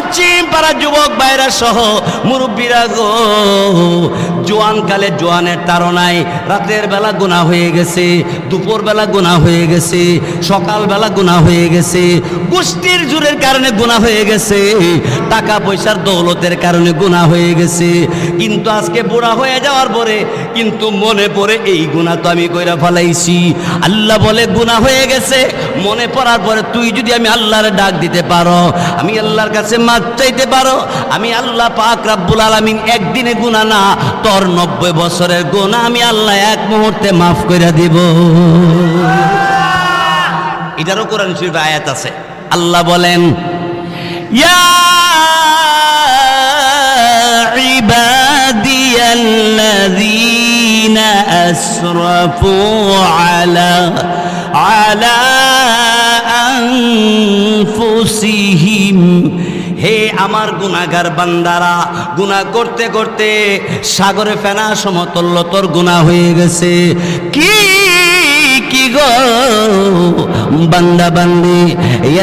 পশ্চিম পাড়া যুবক ভাইরা সহ মুরব্বীরা গো, জোয়ানকালে জোয়ানের তাড়নায় রাতের বেলা গুনাহ হয়ে গেছে, দুপুর বেলা গুনাহ হয়ে গেছে, সকাল বেলা গুনাহ হয়ে গেছে, গোষ্ঠীর জোরের কারণে গুনাহ হয়ে গেছে, টাকা পয়সার দৌলতের কারণে গুনাহ হয়ে গেছে। কিন্তু আজকে বুড়া হয়ে যাওয়ার পরে কিন্তু মনে পড়ে এই গুনাহ তো আমি কইরা ফেলাইছি। আল্লাহ বলে গুনাহ হয়ে গেছে, মনে পড়ার পরে তুই যদি আমি আল্লাহর ডাক দিতে পারো, আমি আল্লাহর কাছে মাফ চাইতে পারো, আমি আল্লাহ পাক রব্বুল আলামিন একদিনে গুনাহ না, তোর 90 বছরের গুনাহ আমি আল্লাহ এক মুহূর্তে মাফ করে দিব। এটারও কোরআন শরীফে আয়াত আছে। আল্লাহ বলেন, ইয়া ইবাদিয়াল্লাযীনা আসরাফু আলা আনফুসিহিম, হে আমার গুনাহগার বান্দারা, গুনাহ করতে করতে সাগরে ফেনা সমতুল্য তোর গুনাহ হয়ে গেছে। কি কি গো বান্দা বান্দি,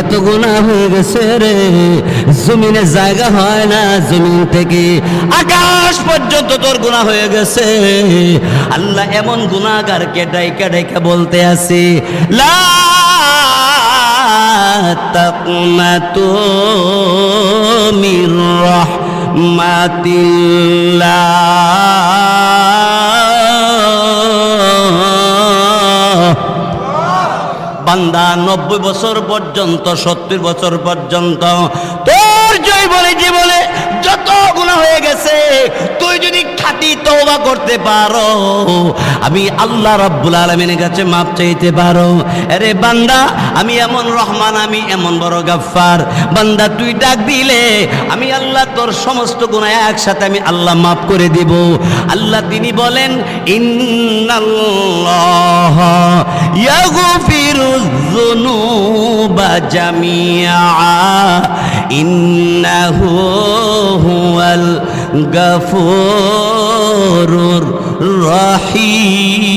এত গুনাহ হয়ে গেছে রে, জমিনে জায়গা হয় না, জমিন থেকে আকাশ পর্যন্ত তোর গুনাহ হয়ে গেছে। আল্লাহ এমন গুনাহগারকে ডাইকা ডাইকা বলতে আছে, লা তাকনাতু মির রাহমাতিল্লাহ। বান্দা 90 বছর পর্যন্ত, 70 বছর পর্যন্ত তোর জীবনে যত গুনাহ হয়ে গেছে, তুই যদি খাঁটি তওবা করতে পারো, আমি আল্লাহ রাব্বুল আলামিনের কাছে মাফ চাইতে পারো। আরে বান্দা, আমি এমন রহমান, আমি এমন বড় গাফফার, বান্দা তুই ডাক দিলে আমি আল্লাহ তোর সমস্ত গুনাহ একসাথে আমি আল্লাহ মাফ করে দেব। আল্লাহ তিনি বলেন, ইন্নাল্লাহ ইয়াগফিরুয যুনুবা জামিআ ইন্নাহু হুয়াল গাফুরুর রহিম।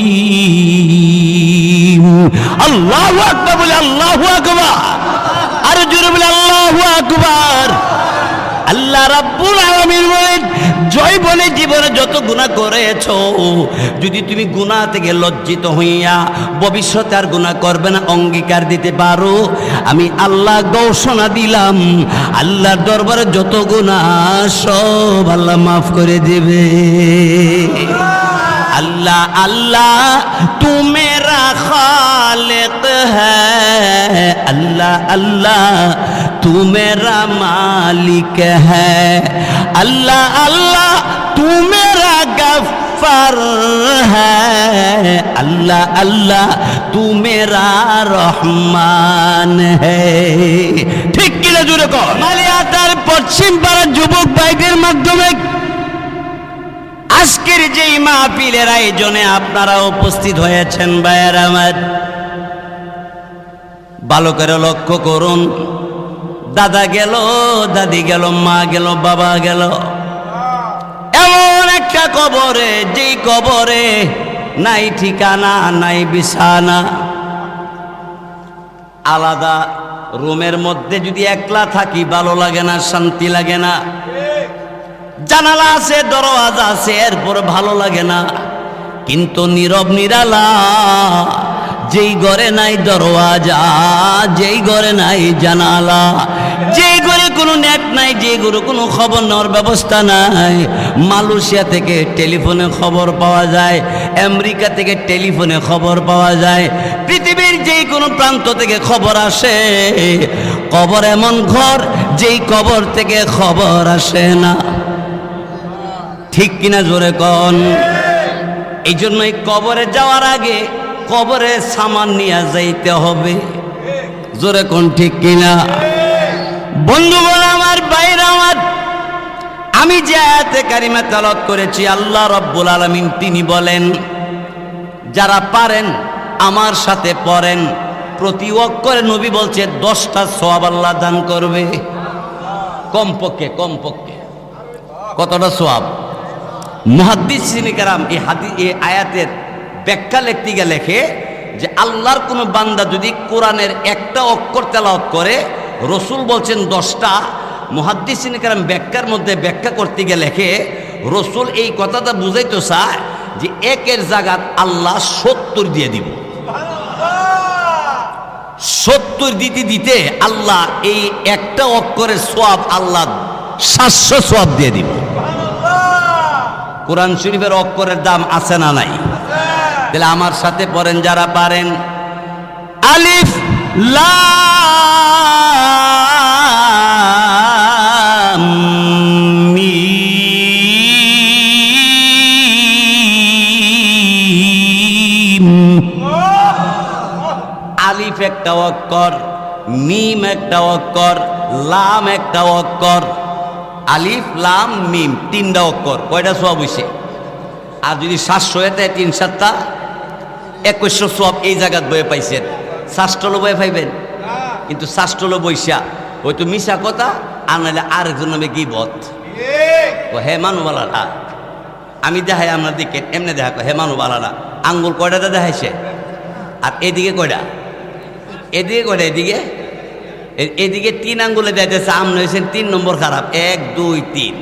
আল্লাহু আকবার বলে, আল্লাহু আকবার, আর জোরে বলে আল্লাহু আকবার। আল্লাহ রাব্বুল আলামিন বলেন, জয় বলে জীবনে যত গুনাহ করেছো, যদি তুমি গুনাহ থেকে লজ্জিত হইয়া ভবিষ্যতে আর গুনাহ করবে না অঙ্গীকার দিতে পারো, আমি আল্লাহ ঘোষণা দিলাম, আল্লাহর দরবারে যত গুনাহ সব আল্লাহ মাফ করে দেবে। अल्लाह अल्लाह तू मेरा खालिक है, अल्लाह अल्लाह तू मेरा मालिक है, अल्लाह अल्लाह तू मेरा गफ्फार है, अल्लाह अल्लाह तू मेरा रहमान है। ठीक किना जुड़े को মালিয়াতার পশ্চিম পাড়ার যুবক ভাইদের মাধ্যমে আজকের যেই মাহফিলের আয়োজনে আপনারা উপস্থিত হয়েছেন, ভাইয়ের আমার, ভালো করে লক্ষ্য করুন। দাদা গেল, দাদি গেল, মা গেল, বাবা গেল, এমন একটা কবরে, যেই কবরে নাই ঠিকানা, নাই বিছানা। আলাদা রুমের মধ্যে যদি একলা থাকি ভালো লাগে না, শান্তি লাগে না। জানালা আছে, দরওয়াজা আছে, এরপর ভালো লাগে না। কিন্তু নীরব নিরালা, যেই ঘরে নাই দরওয়াজা, যেই ঘরে নাই জানালা, যেই ঘরে কোনো নেট নাই, যেই ঘরে কোনো খবর নেওয়ার ব্যবস্থা নাই, মালয়েশিয়া থেকে টেলিফোনে খবর পাওয়া যায়, আমেরিকা থেকে টেলিফোনে খবর পাওয়া যায়, পৃথিবীর যেই কোনো প্রান্ত থেকে খবর আসে। কবর এমন ঘর, যেই কবর থেকে খবর আসে না। ঠিক কিনা জোরে কন? এই জন্যই কবরে যাওয়ার আগে কবরে সামান নিয়ে যাইতে হবে। জোরে কোন ঠিক কিনা? বন্ধুগণ আমার, ভাইরা আমার, আমি যে আয়াতে কারিমা তেলাওয়াত করেছি, আল্লাহ রাব্বুল আলামিন তিনি বলেন, যারা পারেন আমার সাথে পড়েন, প্রতি ওয়াক্তে নবী বলছে 10টা সওয়াব আল্লাহ দান করবে। কমপক্ষে কতটা সওয়াব? মুহাদ্দিসিনে কেরাম এই আয়াতের ব্যাখ্যা লিখতে গিয়ে লেখে যে আল্লাহর কোনো বান্দা যদি কোরআনের একটা অক্ষর তেলাওয়াত করে, রসুল বলছেন 10টা, মুহাদ্দিসিনে কেরাম ব্যাখ্যার মধ্যে ব্যাখ্যা করতে গিয়ে লেখে রসুল এই কথাটা বুঝাইতে চায় যে একের জায়গাত আল্লাহ 70 দিয়ে দিব। 70 দিতে দিতে আল্লাহ এই একটা অক্ষরের সওয়াব আল্লাহ 700 সওয়াব দিয়ে দিব। কোরআন শরীফের অক্ষরের দাম আছে না নাই? তাহলে আমার সাথে পড়েন যারা পারেন, আলিফ লাম মিম। আলিফ একটা অক্ষর, মিম একটা অক্ষর, লাম একটা অক্ষর। আলিফ লাম মিম 3টা অক্ষর, কয়টা সওয়াব হইছে? আর যদি 700 এতে 3 7টা 2100 সওয়াব এই জায়গাত বয়ে পাইছেন। 700 বয়ে পাইবেন, কিন্তু 700 বইসা হয়তো মিশা কথা, আর নাহলে আরেকজন নামে গীবত। হে মানুবালারা, আমি দেখাই আপনার দিকে এমনি দেখা, হে মানুবালারা আঙ্গুল কয়টাতে দেখাইছে? আর এদিকে কয়টা? এদিকে কয়টা? এদিকে 3 আঙ্গুলে যাইতেছে, আমনে হয়েছেন 3 নম্বর খারাপ, 1 2 3।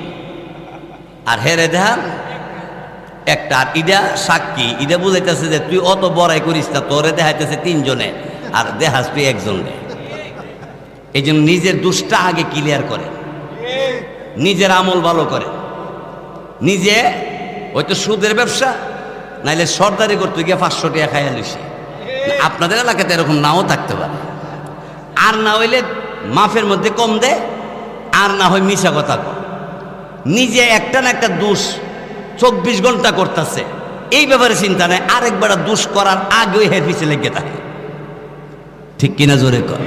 আর হেরে দেখান একটা। আর ইডা সাক্ষী, ইডা বুঝাইতেছে যে তুই অত বড়াই করিস না, তোরে দেখাইতেছে 3 জনে আর দেখাস তুই 1 জনে। এই জন্য নিজের দোষটা আগে ক্লিয়ার করে, নিজের আমল ভালো করে। নিজে হয়তো সুদের ব্যবসা নাইলে সর্দারি করতে গিয়ে 500 টাকা খাইয়া লইছে। আপনাদের এলাকাতে এরকম নাও থাকতে পারে। আর না হইলে মাফের মধ্যে কম দে, আর না হয় মিশা কথা কর। নিজে একটা না একটা দোষ 24 ঘন্টা করতেছে, এই ব্যাপারে চিন্তা নেই। আরেকবার দোষ করার আগেও হের পিছে লেগে থাকে। ঠিক কিনা জোরে কর।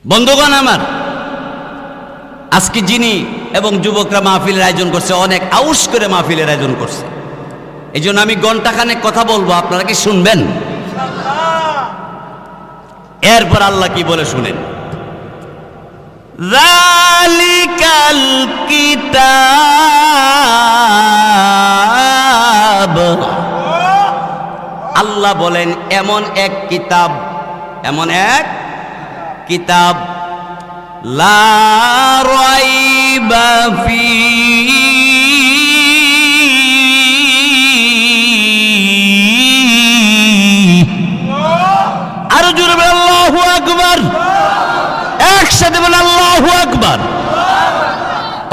বন্ধুগণ আমার, আজকে যিনি এবং যুবকরা মাহফিলের আয়োজন করছে, অনেক আউশ করে মাহফিলের আয়োজন করছে। এই জন্য আমি ঘন্টাখানেক কথা বলবো, আপনারা কি শুনবেন? এরপর আল্লাহ কি বলে শুনেন। যালিকাল কিতাব, আল্লাহ বলেন এমন এক কিতাব, এমন এক কিতাব, লা রাইবা ফীহি, আরো জোরে বলেন আল্লাহু আকবার। একসাথে বলেন আল্লাহু আকবার।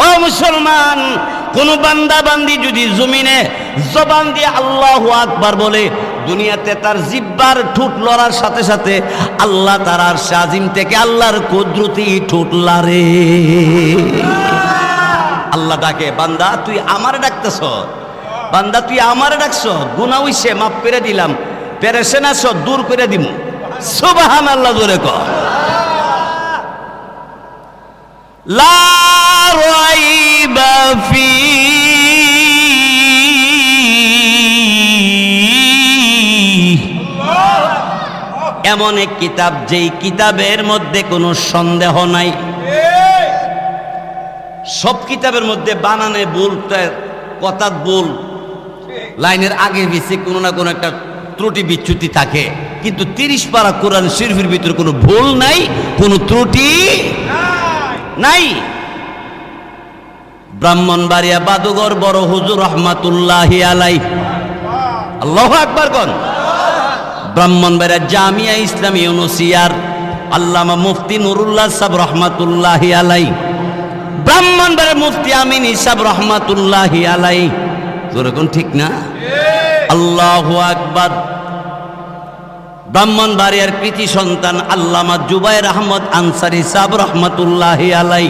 ও মুসলমান, কোন বান্দা বান্দি যদি জমিনে জবান দিয়ে আল্লাহু আকবার বলে, দুনিয়াতে তার জিহ্বার ঠোঁট লড়ার সাথে সাথে আল্লাহ তার আরশ আজিম থেকে আল্লাহর কুদরতি ঠোঁট লড়ে। আল্লাহ ডাকে, বান্দা তুই আমারে ডাকতেছ, বান্দা তুই আমারে ডাকছ, গুনাহ হইছে মাফ করে দিলাম, পেরেশান আছো দূর করে দিমু। সুবহানাল্লাহ, জোরে কর। লা রাইবা ফীহি, এমন এক কিতাব যেই কিতাবের মধ্যে কোনো সন্দেহ নাই। সব কিতাবের মধ্যে বানানে ভুল, কথা ভুল, লাইনের আগে পিছে কোনো না কোনো একটা ত্রুটি বিচ্যুতি থাকে, কিন্তু 30 পারা কোরআন শরীফের ভিতরে কোনো ভুল নাই, কোনো ত্রুটি নাই। ব্রাহ্মণবাড়িয়া বাদুগর বড় হুজুর রহমাতুল্লাহি আলাই, আল্লাহু আকবার কোন। ব্রাহ্মণবাড়িয়া জামিয়া ইসলামী ইউনুসিয়ার আল্লামা মুফতি নুরুল্লাহ সাহেব রহমাতুল্লাহি আলাই, ব্রাহ্মণবাড়িয়া মুফতি আমিন সাহেব রহমাতুল্লাহি আলাই, যেরকম ঠিক না? আল্লাহু আকবার। ব্রাহ্মণবাড়িয়ার কৃতি সন্তান আল্লামা জুবায়ের আহমদ আনসারী সাহেব রহমাতুল্লাহি আলাই,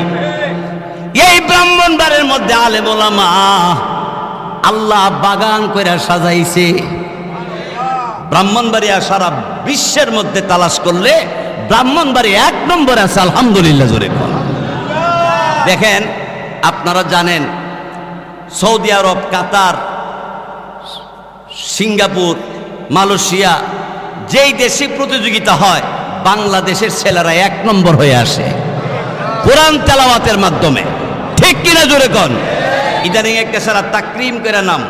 এই ব্রাহ্মণবাড়িয়ার মধ্যে আলেম ওলামা আল্লাহ বাগান কইরা সাজাইছে। ব্রাহ্মণবাড়িয়া সারা বিশ্বের মধ্যে তালাশ করলে ব্রাহ্মণবাড়িয়া 1 নম্বরে আছে, আলহামদুলিল্লাহ জোরে বল। দেখেন, আপনারা জানেন সৌদি আরব, কাতার, সিঙ্গাপুর, মালয়েশিয়া, যেই দেশে প্রতিযোগিতা হয় বাংলাদেশের ছেলেরা 1 নম্বর হয়ে আসে কোরআন তেলাওয়াতের মাধ্যমে। ঠিক কিনা জোরে কন। ইদানিং একটা সারা তাকরিম করে নাম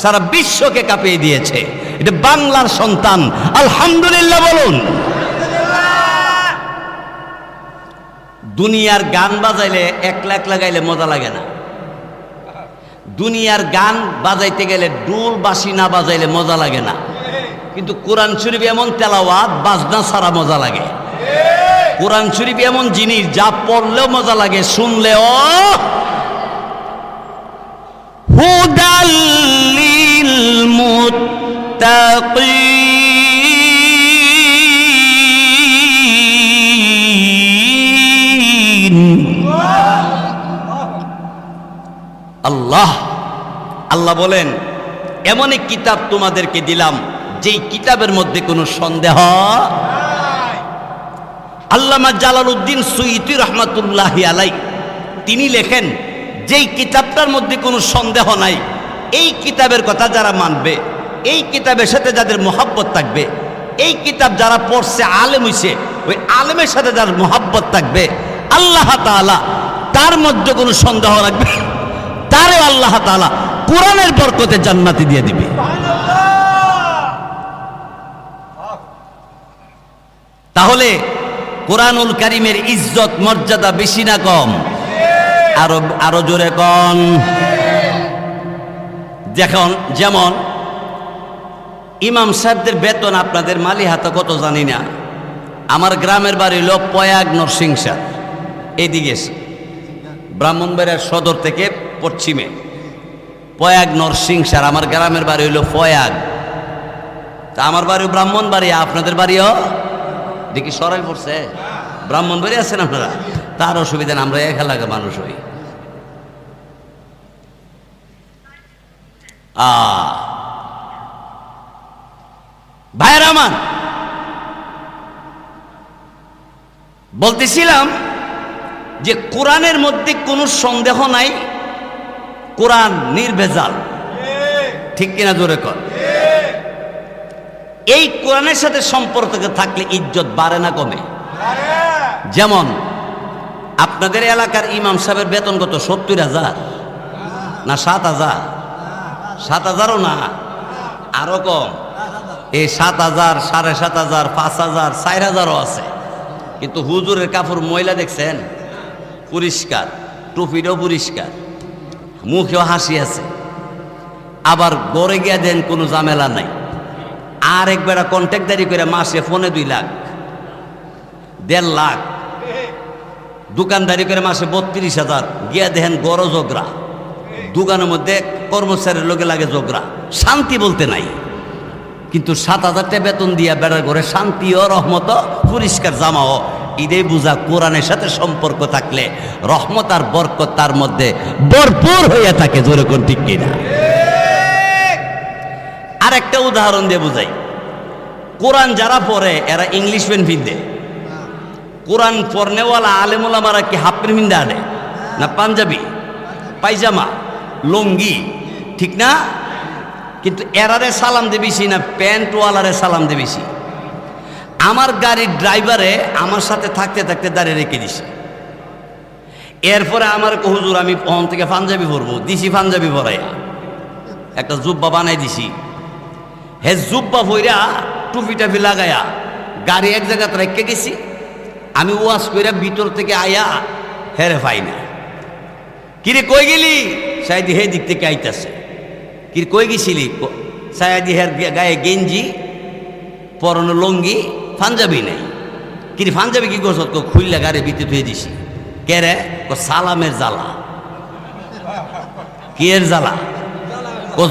সারা বিশ্বকে কাঁপিয়ে দিয়েছে, এটা বাংলার সন্তান, আলহামদুলিল্লাহ বলুন। দুনিয়ার গান বাজাইলে একলা একলা গাইলে মজা লাগে না। দুনিয়ার গান বাজাইতে গেলে ডুল বাঁশি না বাজাইলে মজা লাগে না। কিন্তু কোরআন শরীফ এমন তেলাওয়াত বাজনা ছাড়া মজা লাগে। কোরআন শরীফ এমন জিনিস যা পড়লেও মজা লাগে, শুনলেও। হুদাল লিল মুত্তাকিন। আল্লাহ বলেন, এমন এক কিতাব তোমাদেরকে দিলাম যেই কিতাবের মধ্যে কোনো সন্দেহ। আল্লামা জালালউদ্দিন সুয়ুতী রহমাতুল্লাহি আলাইহি তিনি লেখেন, যেই কিতাবটার মধ্যে কোনো সন্দেহ নাই, এই কিতাবের কথা যারা মানবে, এই কিতাবের সাথে যাদের মোহাব্বত থাকবে, এই কিতাব যারা পড়ছে আলেম হইছে, ওই আলেমের সাথে যার মোহাব্বত থাকবে, আল্লাহ তাআলা তার মধ্যে কোনো সন্দেহ রাখবে, তারে আল্লাহ তাআলা কোরআনের বরকতে জান্নাতি দিয়ে দিবে। তাহলে কোরআনুল কারীমের ইজ্জত মর্যাদা বেশি না কম? আরো জোরে কন। যেমন ইমাম সাহেবদের বেতন আপনাদের মালিহাতে কত জানি না। আমার গ্রামের বাড়ি হলো পয়াগ নরসিংসার, এইদিকে ব্রাহ্মণবাড়িয়ার সদর থেকে পশ্চিমে পয়াগ নরসিংসার। আমার গ্রামের বাড়ি হইল পয়াগ। তা আমার বাড়িও ব্রাহ্মণবাড়িয়া, আপনাদের বাড়িও দেখি সরাই পড়ছে ব্রাহ্মণবাড়ি আছেন আপনারা, তার অসুবিধা না, আমরা এক এলাকার মানুষ হই। ভাইয়ের আমার, বলতেছিলাম যে কোরআনের মধ্যে কোনো সন্দেহ নাই, কোরআন নির্ভেজাল, ঠিক কিনা জোরে কর। এই কোরআনের সাথে সম্পর্ক থাকলে ইজ্জত বাড়ে না কমে? যেমন আপনাদের এলাকার ইমাম সাহেবের বেতন কত? 70,000 না 7,000? 7,000ও না, আরো কম। এই 7,000, 7,500, 5,000, 4,000ও আছে। কিন্তু হুজুরের কাপড় ময়লা দেখছেন? পরিষ্কার, টুপিটাও পরিষ্কার, মুখেও হাসি আছে। আবার গড়ে গিয়া দেন, কোনো ঝামেলা নাই। আর একবার কন্ট্যাক্টদারি করে মাসে ফোনে 2 লাখ, 1.5 লাখ, দোকানদারি করে মাসে 32,000, গিয়া দেখেন গড় ঝগড়া, দোকানের মধ্যে কর্মচারীর লোকে লাগে ঝগড়া, শান্তি বলতে নাই। কিন্তু 7,000 টাকা বেতন দিয়া বেড়ার ঘরে শান্তিও রহমত, পরিষ্কার জামাও। এটাই বুঝা কোরআনের সাথে সম্পর্ক থাকলে রহমত আর বরকত তার মধ্যে ভরপুর হইয়া থাকে। জোরে কোন ঠিক কিনা? আর একটা উদাহরণ দিয়ে বুঝাই। কোরআন যারা পড়ে এরা ইংলিশ প্যান্ট পিনতে, কোরআন পড়নেওয়ালা আলেম ওলামারা কি হাফ প্যান্ট পিনতে আনে না পাঞ্জাবি, পায়জামা, লুঙ্গি, ঠিক না? কিন্তু এরারে সালাম দে বেশি না প্যান্টওয়ালারে সালাম দে বেশি? আমার গাড়ির ড্রাইভারে আমার সাথে থাকতে থাকতে দাঁড়িয়ে রেখে দিছে। এরপরে আমার হুজুর আমি ওখান থেকে পাঞ্জাবি পরবো, দিছি পাঞ্জাবি পরাইয়া একটা জুব্বা বানাই দিছি। হে জুব্বা পইরা টুপি টাপি লাগায়া গাড়ি এক জায়গাতে রেখে গেছি। আমি ওয়াশ কইরা ভিতর থেকে আয়া হেরে পাই না। কিরে কই গেলি? সাইদি হে দিক থেকে আইতাছে। কি কই গেছিলি? সাইদি হের গায়ে গেঞ্জি, পরনো লুঙ্গি, পাঞ্জাবি নেই। কিরে পাঞ্জাবি কি করছ? খুললা গাড়ি ভিতরে ধুয়ে দিছি। কে রে? সালামের জ্বালা। কি এর জ্বালা?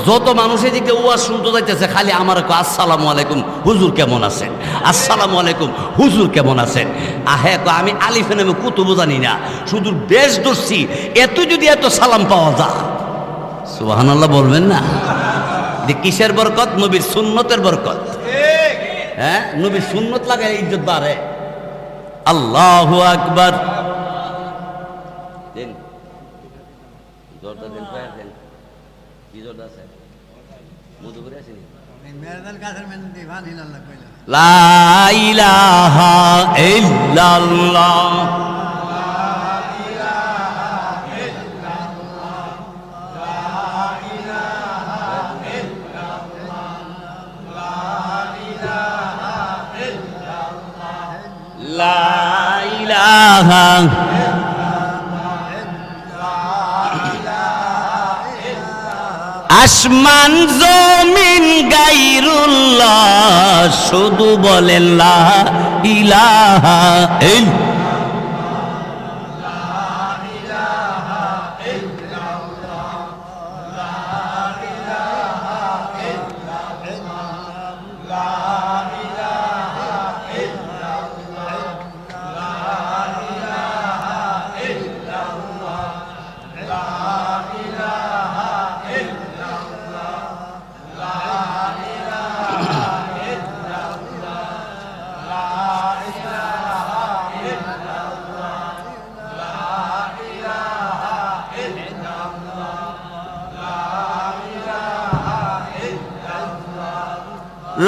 যত মানুষের দিকে ওয়াজ শুনতে যাইতেছে খালি আমার আসসালামু আলাইকুম হুজুর কেমন আছেন, আসসালামু আলাইকুম হুজুর কেমন আছেন। আহে আমি আলিফে নামে কুতুবও জানি না, শুধু বেশ ধরছি। এত যদি এত সালাম পাওয়া যায়, সুবহানাল্লাহ বলবেন না? কিসের বরকত? নবীর সুন্নতের বরকত। হ্যাঁ, নবীর সুন্নত লাগায় ইজ্জত বাড়ে। আল্লাহু আকবার। দেন জোরটা দেন, পায়ের দেন। কি জোরটা আছে? মুদু করে আসেনি? লা ইলাহা ইল্লাল্লাহ। লা ইলাহা ইলাহা আসমান জমিন গায়রুল্লাহ শুধু বলেন লা ইলাহা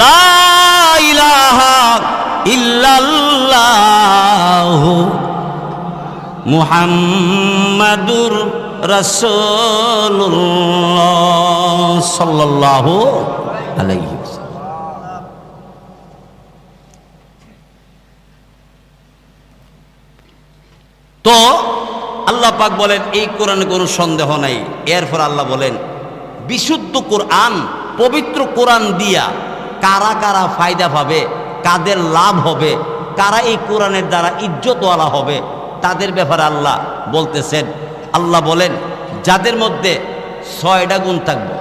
লা ইলাহা ইল্লাল্লাহু মুহাম্মাদুর রাসূলুল্লাহ সাল্লাল্লাহু আলাইহি ওয়াসাল্লাম। তো আল্লাহ পাক বলেন এই কোরআনে কোনো সন্দেহ নাই। এরপর আল্লাহ বলেন বিশুদ্ধ কোরআন, পবিত্র কোরআন দিয়া কারা কারা ফায়দা পাবে, কাদের লাভ হবে, কারা এই কোরআনের দ্বারা ইজ্জতওয়ালা হবে, তাদের ব্যাপারে আল্লাহ বলতেছেন। আল্লাহ বলেন যাদের মধ্যে 6টা গুণ থাকবে।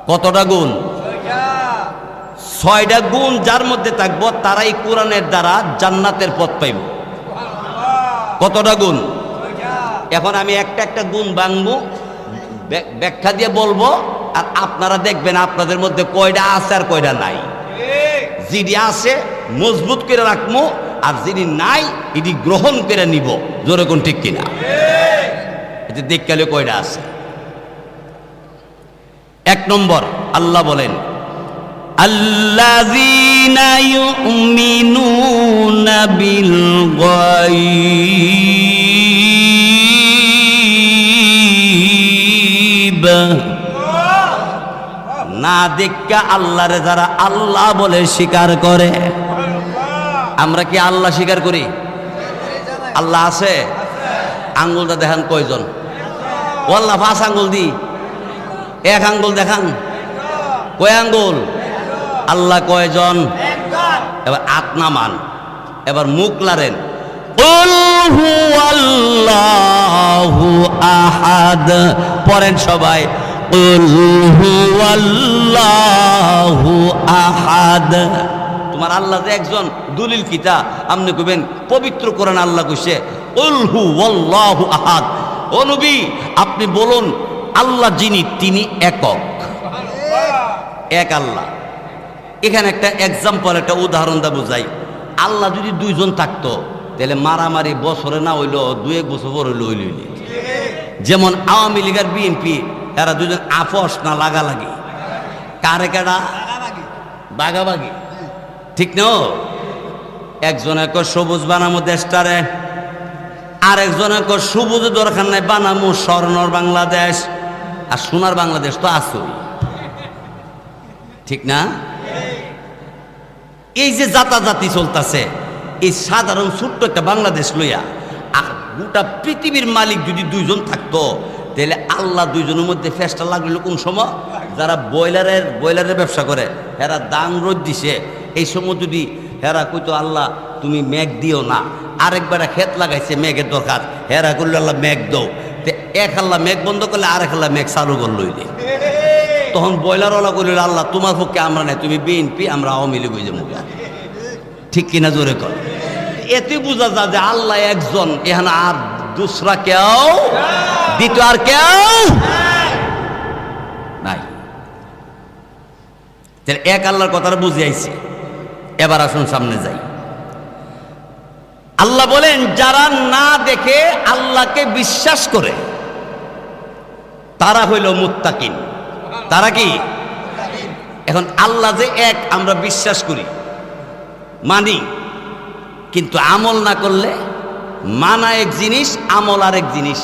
কতটা গুণ? 6টা গুণ যার মধ্যে থাকবো তারা এই কোরআনের দ্বারা জান্নাতের পথ পাইব। কতটা গুণ? এখন আমি একটা একটা গুণ ভাঙবো, ব্যাখ্যা দিয়ে বলবো, আর আপনারা দেখবেন আপনাদের মধ্যে কয়টা আছে আর কয়টা নাই। যিনি আছে মজবুত করে রাখবো, আর যিনি নাই এটি গ্রহণ করে নিব। জোরে কোন ঠিক কিনা? এটা দেখলে কয়টা আছে। 1 নম্বর আল্লাহ বলেন আল্লাযীনা ইউমিনুনা বিল গায়ব, না দেখা আল্লাহরে যারা আল্লাহ বলে স্বীকার করে। আমরা কি আল্লাহ স্বীকার করি? আল্লাহ আছে? আঙ্গুলটা দেখান কয়জন? আল্লাহ 5 আঙ্গুল দি, 1 আঙ্গুল দেখান। কয় আঙ্গুল? আল্লাহ কয়জন? এবার আত্মা মান, এবার মুখ লারেন। কুল হুয়াল্লাহু আহাদ পড়েন সবাই। কুল হুয়াল্লাহু আহাদ। তোমার আল্লাহ যে একজন, দলিল কিতা আপনি কইবেন পবিত্র কোরআন আল্লাহ কইছে কুল হুয়াল্লাহু আহাদ। ও নবী আপনি বলুন আল্লাহ যিনি তিনি একক, এক আল্লাহ। এখানে একটা এক্সাম্পল, একটা উদাহরণ দা বুঝাই। আল্লাহ যদি 2 জন থাকতো তাহলে মারামারি বছরে না হইলো 2-1 বছর পর হইলো হইলি। যেমন আওয়ামী লীগ আর বিএনপি, এরা 2জন আপস না লাগালাগি, কারে কারা বাগাবাগি, ঠিক না? একজনে কয় সবুজ বানামো দেশটারে, আর একজনে কয় সবুজ দরকার নাই, বানামো স্বর্ণর বাংলাদেশ। আর সোনার বাংলাদেশ তো আসই, ঠিক না? এই যে জাতাজাতি চলতেছে, এই সাধারণ ছোট্ট একটা বাংলাদেশ লইয়া, আর গোটা পৃথিবীর মালিক যদি 2 জন থাকতো তাহলে আল্লাহ 2 জনের মধ্যে ফেসটা লাগলো কোন সময়? যারা বয়লারের ব্যবসা করে, হেরা দান রোদ দিছে, এই সময় যদি হেরা কইতো আল্লাহ তুমি মেঘ দিও না, আরেকবার ক্ষেত লাগাইছে মেঘের দরকার, হেরা করলো আল্লাহ মেঘ দাও, এক আল্লাহ মেঘ বন্ধ করলে আরেক আল্লাহ মেঘ চালু করলো। তখন বয়লারওয়ালা করল আল্লাহ তোমার পক্ষে আমরা নাই, তুমি বিএনপি আমরা আওয়ামী লীগ হয়ে যাবো। ঠিক কিনা? জোরে কর। এতে বোঝা যায় যে আল্লাহ একজন, এখানে আর দুসরা কেউ, দ্বিতীয় আর কেউ নাই। এক আল্লাহর কথাটা বুঝে আইছে। এবার আসুন সামনে যাই। আল্লাহ বলেন যারা না দেখে আল্লাহকে বিশ্বাস করে তারা হইল মুত্তাকিন। তারা কি? এখন আল্লাহ যে এক আমরা বিশ্বাস করি, মানি, কিন্তু আমল না করলে, মানা এক জিনিস, আমল আর এক জিনিস।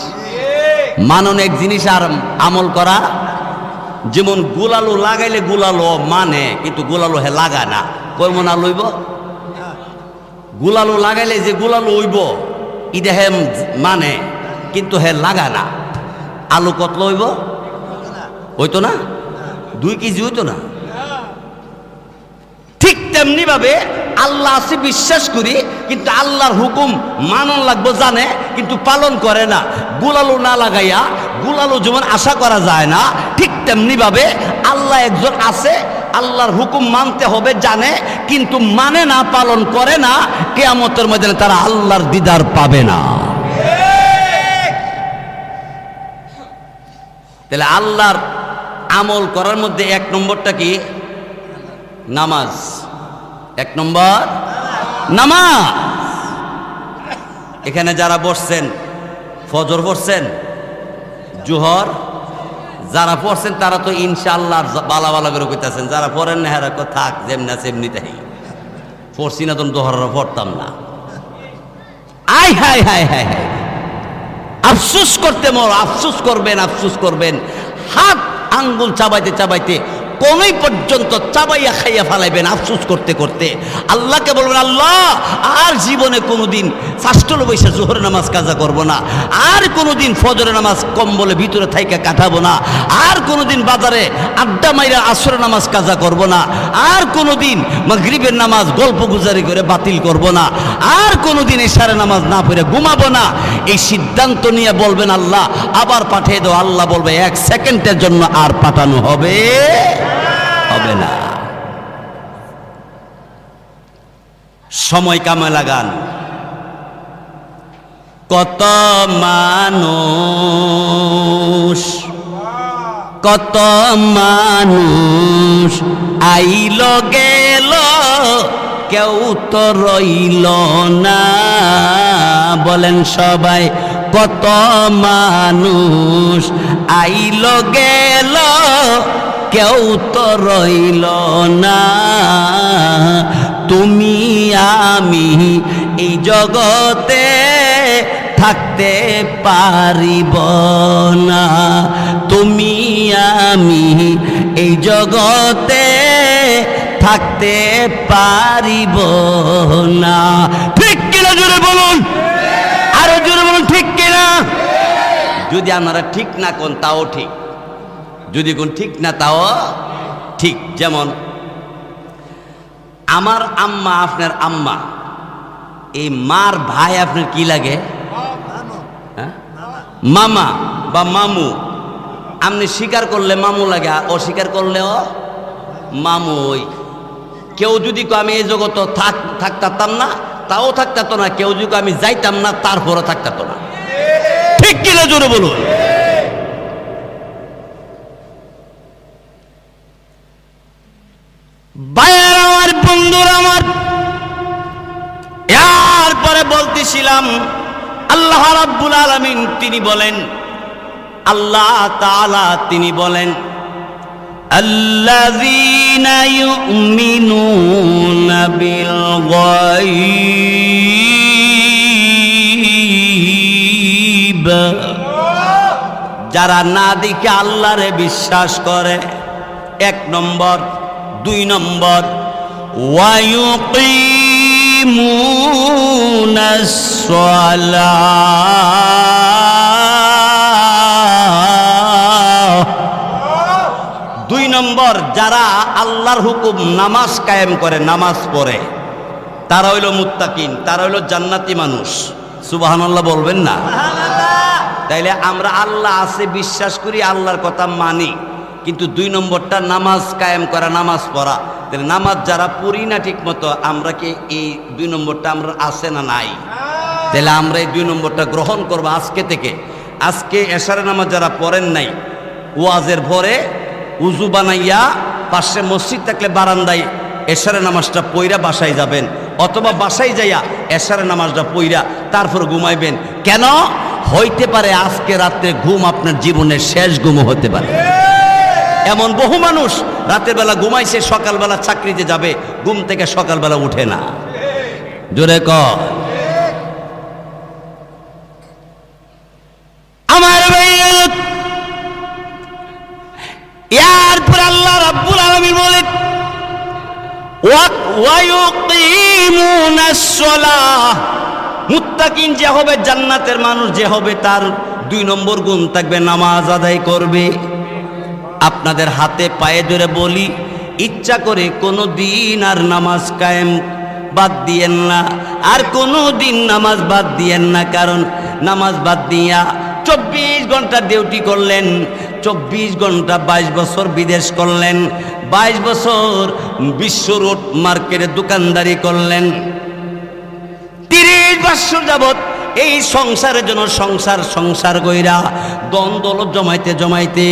মানন এক জিনিস আর আমল করা, যেমন গোলালু লাগাইলে গোলালো মানে, কিন্তু গোলালো হে লাগায় না, কই মনা লইব? গুলালো লাগাইলে যে গুলালো হইব ইটা হে মানে, কিন্তু হে লাগায় না। আলু কতলো হইব? হইতো না, 2 কেজি হইতো না। ঠিক তেমনি ভাবে আল্লাহ আছে বিশ্বাস করি, কিন্তু আল্লাহর হুকুম মানন লাগবো জানে, কিন্তু পালন করে না। গুলালো না লাগাইয়া গুলালো যেমন আশা করা যায় না, ঠিক তেমনি ভাবে আল্লাহ একজন আছে, আল্লাহর হুকুম মানতে হবে জানে, কিন্তু মানে না, পালন করে না। কিয়ামতের ময়দানে তারা আল্লাহর দিদার পাবে না। তাহলে আল্লাহর আমল করার মধ্যে 1 নম্বরটা কি? নামাজ। 1 নম্বর নামাজ। এখানে যারা বসছেন, ফজর পড়ছেন, জোহর যারা পড়ছেন তারা তো ইনশাআল্লাহ বালা বালা করে কইতাছেন। যারা পড়েন না হেরা থাক যেমনি আছে এমনি তাই পড়ছি না, তখন জোহররা পড়তাম না। I high high high high, আফসোস করতে মর, আফসোস করবেন, আফসোস করবেন। হাত আঙ্গুল চাবাইতে চাবাইতে কোনই পর্যন্ত চাবাইয়া খাইয়া ফালাইবেন আফসোস করতে করতে। আল্লাহকে বলবেন, আল্লাহ আর জীবনে কোনোদিন ফাস্টল বৈশা জোহরের নামাজ কাজা করব না, আর কোনোদিন ফজরের নামাজ কম্বলে ভিতরে থাইকা কাটাবো না, আর কোনোদিন বাজারে আড্ডা মাইরা আসরের নামাজ কাজা করব না, আর কোনোদিন মাগরিবের নামাজ গল্প গুজারি করে বাতিল করব না, আর কোনোদিন এশারের নামাজ না পড়ে ঘুমাবো না। এই সিদ্ধান্ত নিয়ে বলবেন আল্লাহ আবার পাঠিয়ে দাও। আল্লাহ বলবে 1 সেকেন্ডের জন্য আর পাঠানো হবে না। সময় কামে লাগান। কত মানুষ আইল গেল, কেউ তো রইল না। বলেন সবাই, কত মানুষ আইল গেল, কেউ তো রইল না। তুমি আমি এই জগতে থাকতে পারিব না, তুমি আমি এই জগতে থাকতে পারিব না। ঠিক কিনা জোরে বলুন, আরো জোরে বলুন, ঠিক কিনা? যদি আপনারা ঠিক না কোন তাও ঠিক, যদি কোন ঠিক না তাও ঠিক। যেমন আমার আম্মা আপনার আম্মা, এই মার ভাই আপনার কি লাগে? মামা বা মামু। আপনি স্বীকার করলে মামু লাগে, অস্বীকার করলেও মামু। ওই কেউ যদি আমি এই জগৎ থাকতাম না, তাও থাকতো না। কেউ যদি আমি যাইতাম না, তারপরও থাকতো না। ঠিক কিনা জোরে বলুন। ভাইয়ের আমার, বন্ধুরা আমার, এরপরে বলতেছিলাম আল্লাহ রাব্বুল আলামিন তিনি বলেন, আল্লাহ তাআলা তিনি বলেন, আল্লাযীনা ইউমিনুনা বিল গায়ব, যারা না দেখে আল্লাহরে বিশ্বাস করে। 1 নম্বর। 2 নম্বর, ওয়ায়ুকিমুনাস সালাহ। 2 নম্বর, যারা আল্লাহর হুকুম নামাজ কায়েম করে, নামাজ পড়ে, তারা হইল মুত্তাকিন, তারা হইল জান্নাতি মানুষ। সুবহানাল্লাহ বলবেন না? তাইলে আমরা আল্লাহ আছে বিশ্বাস করি, আল্লাহর কথা মানি, কিন্তু 2 নম্বরটা নামাজ কায়েম করা, নামাজ পড়া। তাহলে নামাজ যারা পড়ি না ঠিক মতো, আমরা কি এই 2 নম্বরটা আমরা আছে না নাই? তাহলে আমরা এই 2 নম্বরটা গ্রহণ করবো আজকে থেকে। আজকে এশারের নামাজ যারা পড়েন নাই, ওয়াজের পরে উজু বানাইয়া পাশে মসজিদ থাকলে বারান্দায় এশারের নামাজটা পইরা বাসায় যাবেন, অথবা বাসায় যাইয়া এশারের নামাজটা পইরা তারপর ঘুমাইবেন। কেন? হইতে পারে আজকে রাত্রে ঘুম আপনার জীবনের শেষ ঘুমও হতে পারে। এমন বহু মানুষ রাতের বেলা ঘুমাইছে, সকালবেলা চাকরিতে যাবে, ঘুম থেকে সকালবেলা উঠে না। জোরে ক আমার ভাই। এরপর আল্লাহ রাব্বুল আলামিন বলেন, ওয়া ইউকিমুনাস সালাহ, মুত্তাকিন যে হবে, জান্নাতের মানুষ যে হবে, তার 2 নম্বর গুণ থাকবে নামাজ আদায় করবে। আপনাদের হাতে পায়ে ধরে বলি, ইচ্ছা করে কোনো দিন আর নামাজ কায়েম বাদ দিয়েন না, আর কোনো দিন নামাজ বাদ দিয়েন না। কারণ নামাজ বাদ দিয়া 24 ঘন্টা ডিউটি করলেন, 24 ঘন্টা 22 বছর বিদেশ করলেন, 22 বছর বিশ্ব রোড মার্কেটে দোকানদারি করলেন, 30 বছর যাবত এই সংসারের জন্য সংসার কইরা দ্বন্দ্ব জমাইতে জমাইতে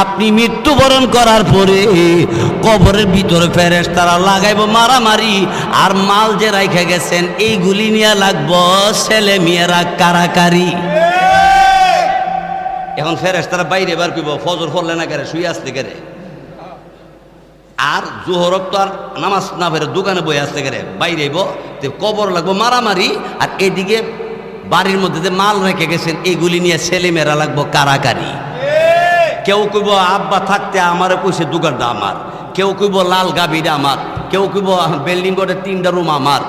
আপনি মৃত্যুবরণ করার পরে কবরের ভিতরে ফেরেশতারা লাগাইব মারামারি, আর মাল যে রাইখা গেছেন এইগুলি নিয়ে লাগবো ছেলে মেয়েরা কারাকারি। এখন ফেরেশতারা বাইরে বার কইব, ফজর পড়লে না করে শুয়ে আসতে গেলে, আর জোহরক তো আর নামাজ না ফেরে দোকানে বই আসতে গেলে বাইরে কবর লাগবো মারামারি, আর এদিকে বাড়ির মধ্যে যে মাল রেখে গেছেন এইগুলি নিয়ে ছেলে মেয়েরা লাগবো কারাকারি। কেউ কইব আব্বা থাকতে আমার কইছে দোকানটা আমার, কেউ কইব লাল গাবিটা আমার, কেউ কইব বিল্ডিং বোর্ডের 3টা রুম আমার,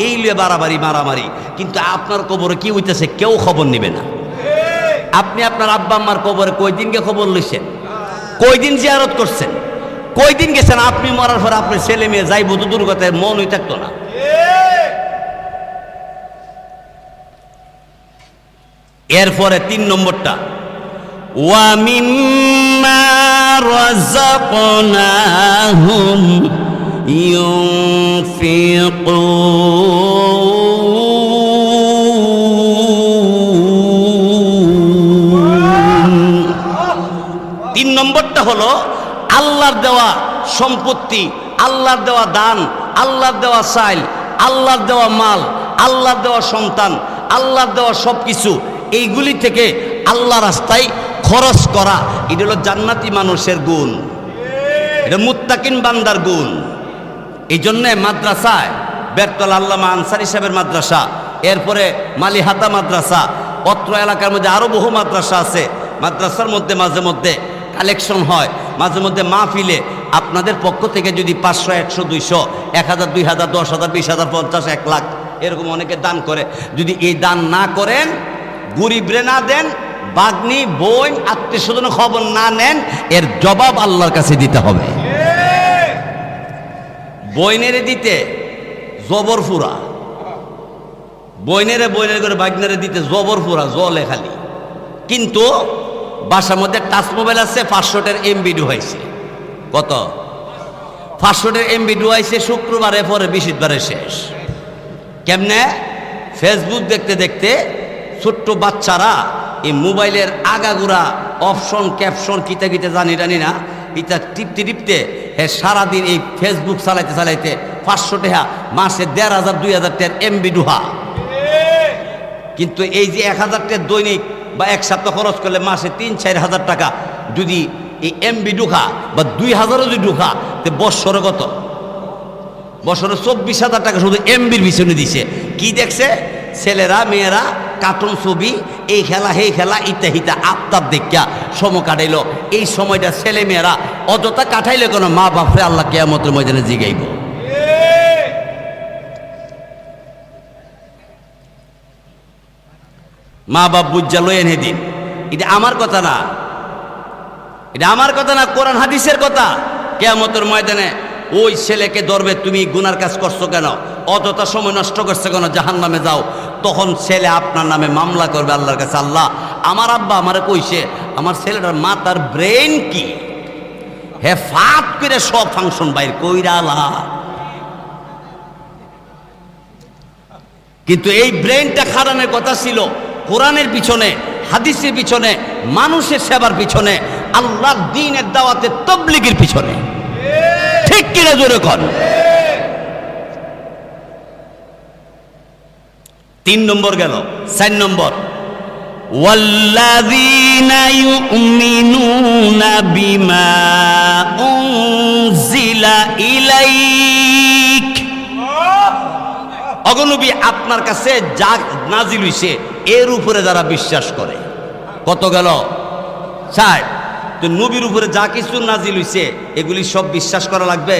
এই লিয়ে বাড়াবাড়ি মারামারি। কিন্তু আপনার কবরে কি হইতেছে কেউ খবর নিবে না। আপনি আপনার আব্বা আম্মার কবরে কয়দিনকে খবর লইছেন, কয়দিন জিয়ারত করছেন, কয়দিন গেছেন? আপনি মরার পর আপনার ছেলে মেয়ে যাইব তো দুর্গতায় মনই থাকতো না। এরপরে 3 নম্বরটা, ওয়া মিম্মা রাযাকনাহুম ইউনফিকুন। 3 নম্বরটা হলো আল্লাহর দেওয়া সম্পত্তি, আল্লাহর দেওয়া দান, আল্লাহর দেওয়া চাইল, আল্লাহর দেওয়া মাল, আল্লাহর দেওয়া সন্তান, আল্লাহর দেওয়া সব কিছু, এইগুলি থেকে আল্লাহ রাস্তায় খরচ করা। এটা হলো জান্নাতি মানুষের গুণ, এটা মুত্তাকিন বান্দার গুণ। এই জন্যে মাদ্রাসায় বেরতলা আল্লামা আনসারী সাহেবের মাদ্রাসা, এরপরে মালিহাতা মাদ্রাসা, অত্র এলাকার মধ্যে আরও বহু মাদ্রাসা আছে। মাদ্রাসার মধ্যে মাঝে মধ্যে কালেকশন হয়, মাঝে মধ্যে মাহফিলে আপনাদের পক্ষ থেকে যদি 500, 100, 200, 1000, 2000, 10,000, 20,000, 50, 1 লাখ এরকম অনেকে দান করে। যদি এই দান না করেন, গরিবরে না দেন, বাগ্নি বোন আত্মীয় স্বজনের খবর না নেন, এর জবাব আল্লাহর কাছে দিতে হবে। বইনেরে দিতে জবর ফুরা, বইনেরে করে বাগ্নেরে দিতে জবর ফুরা, জলে খালি। কিন্তু বাসার মধ্যে টাচ মোবাইল আছে, 500টার এমবি ঢুকাইছে। কত? 500টার এমবি ঢুকাইছে। শুক্রবারে পরে বৃহস্পতিবারে শেষ। কেমনে? ফেসবুক দেখতে দেখতে ছোট্ট বাচ্চারা এই মোবাইলের আগাগুড়া অপশন ক্যাপশন কিতা কিতা জানি না, এটা টিপতে টিপতে সারাদিন এই ফেসবুক চালাইতে চালাইতে 500 টাকা মাসে 1,500, 2,000 টাকার এমবি ঢুহা। কিন্তু এই যে 1,000 টাকা দৈনিক বা 1 সপ্তাহ খরচ করলে মাসে 3-4 হাজার টাকা যদি এই এমবি ঢুকা বা 2,000 যদি ঢুকা, তো বৎসরে কত? বছরে 24,000 টাকা শুধু এমবির পিছনে দিছে। কি দেখছে? ছেলেরা মেয়েরা কার্টুন ছবি, এই খেলা সেই খেলা ইত্যাহিতা আফতাব দেখা সময় কাটাইল। এই সময়টা ছেলে মেয়েরা অযথা কাটাইলে কোনো মা বাপরে আল্লাহ কিয়ামতের ময়দানে জিগাইব। মা বাপ বুঝা লই এনে দিন। এটা আমার কথা না, এটা আমার কথা না, কোরআন হাদিসের কথা। কিয়ামতের ময়দানে ওই ছেলেকে ধরবে, তুমি গুনার কাজ করছো কেন, অযথা সময় নষ্ট করছো কেন, জাহান্নামে যাও। তখন ছেলে আপনার নামে মামলা করবে আল্লাহর কাছে, আল্লাহ আমার আব্বা আমারে কইছে আমার ছেলেটার মাথার ব্রেন কি, হে ফাত করে সব ফাংশন বাইর কইরালা। কিন্তু এই ব্রেনটা খারানোর কথা ছিল কোরআনের পিছনে, হাদিসের পিছনে, মানুষের সেবার পিছনে, আল্লাহর দ্বীনের দাওয়াতে তাবলীগের পিছনে। ঠিক কিনা জোরে কর। 3 নম্বর গেল। 4 নম্বর, ওয়াল্লাযীনা ইউমিনুনা বিমা উনজিলা ইলাইক। অগনবী আপনার কাছে যা নাজিল হইছে এর উপরে যারা বিশ্বাস করে। কত গেল? 4। তো নবীর উপরে যা কিছু নাজিল হইছে এগুলি সব বিশ্বাস করা লাগবে।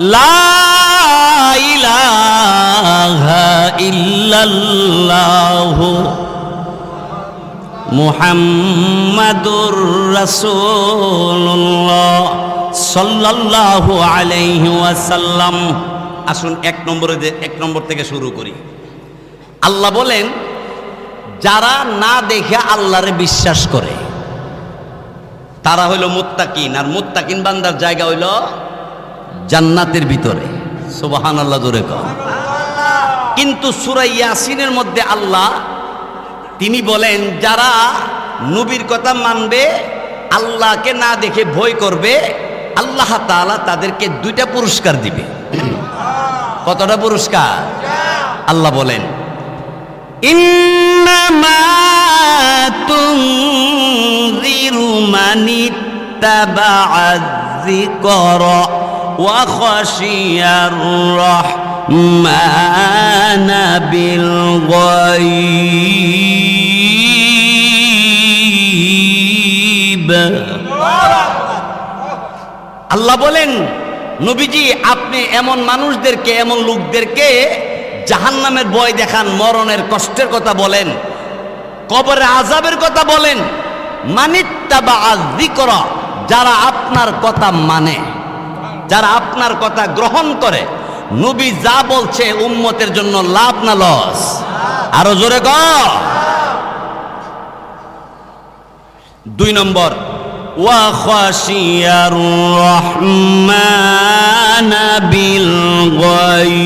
লা ইলাহা ইল্লাল্লাহু মুহাম্মাদুর রাসূলুল্লাহ সাল্লাল্লাহু আলাইহি ওয়াসাল্লাম। আসুন এক নম্বর থেকে শুরু করি। আল্লাহ বলেন, যারা না দেখে আল্লাহরে বিশ্বাস করে তারা হইল মুত্তাকিন, আর মুত্তাকিন বান্দার জায়গা হইল জান্নাতের ভিতরে। সুবহানাল্লাহ, জোরে কও। কিন্তু সূরা ইয়াসিনের মধ্যে আল্লাহ তিনি বলেন, যারা নবীর কথা মানবে, আল্লাহকে না দেখে ভয় করবে, আল্লাহ তাআলা তাদেরকে 2টা পুরস্কার দিবে। কতটা পুরস্কার? আল্লাহ বলেন, ইন্নামা তুনযিরু মানিত্তাবা'আয যিকরা ওয়া খাশিয়ার রাহমানা বিল গায়ব। আল্লাহ বলেন, নবীজি আপনি এমন মানুষদেরকে, এমন লোকদেরকে জাহান্নামের ভয় দেখান, মরণের কষ্টের কথা বলেন, কবরের আযাবের কথা বলেন। মানিত্তাবা'আয যিকরা, যারা আপনার কথা মানে, যারা আপনার কথা গ্রহণ করে। নবী যা বলছে উম্মতের জন্য লাভ না লস? আরো জোরে কও। 2 নম্বর, ওয়া খাশিয়ার রাহমানা বিল গায়ব,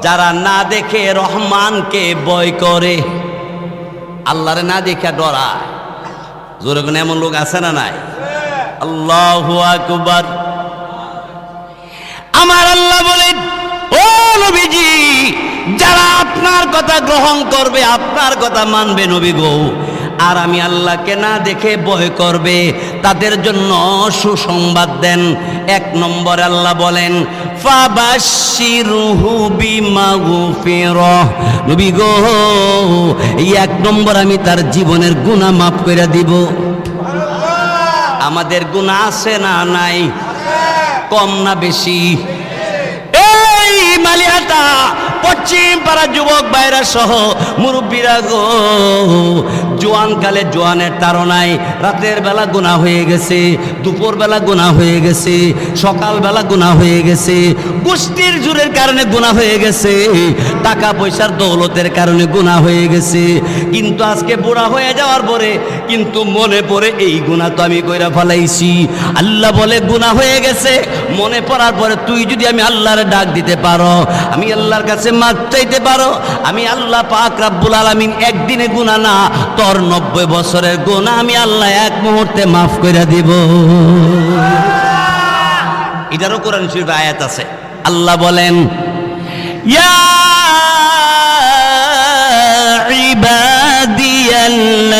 যারা না দেখে রহমানকে ভয় করে, আল্লাহরে না দেখে ডরায়। জোরে কোন এমন লোক আছে না নাই? আল্লাহু আকবার। আমার আল্লাহ বলেন, ও নবীজি, যারা আপনার কথা গ্রহণ করবে, আপনার কথা মানবে নবী গো, আর আমি আল্লাহকে না দেখে ভয় করবে, তাদের জন্য সুসংবাদ দেন। 1 নম্বরে আল্লাহ বলেন, ফাবাশশিরহু বিমাগফিরাহ, নবী গো, এই 1 নম্বর আমি তার জীবনের গুনাহ মাফ করে দিব। আমাদের গুনাহ আছে না নাই? কম না বেশি? এই মালিহাটা পশ্চিম পাড়া যুবক ভাইরা সহ মুরব্বীরা গো, জোয়ান কালে জোয়ানের তাড়নায় রাতের বেলা গুনাহ হয়ে গেছে, দুপুর বেলা গুনাহ হয়ে গেছে, সকাল বেলা গুনাহ হয়ে গেছে, গোষ্ঠীর জোরের কারণে গুনাহ হয়ে গেছে, টাকা পয়সার দৌলতের কারণে গুনাহ হয়ে গেছে। কিন্তু আজকে বুড়া হয়ে যাওয়ার পরে কিন্তু মনে পড়ে, এই গুনাহ তো আমি কইরা ফেলাইছি। আল্লাহ বলে, গুনাহ হয়ে গেছে, মনে পড়ার পরে তুই যদি আমি আল্লাহরে ডাক দিতে পারো, আমি আল্লাহর কাছে মাফ চাইতে পারো, আমি আল্লাহ পাক রব্বুল আলামিন একদিনে গুনাহ না, তোর 90 বছরের গুনাহ আমি আল্লাহ 1 মুহূর্তে মাফ করে দিব। এটারও কোরআন শরীফে আয়াত আছে। আল্লাহ বলেন, ইয়া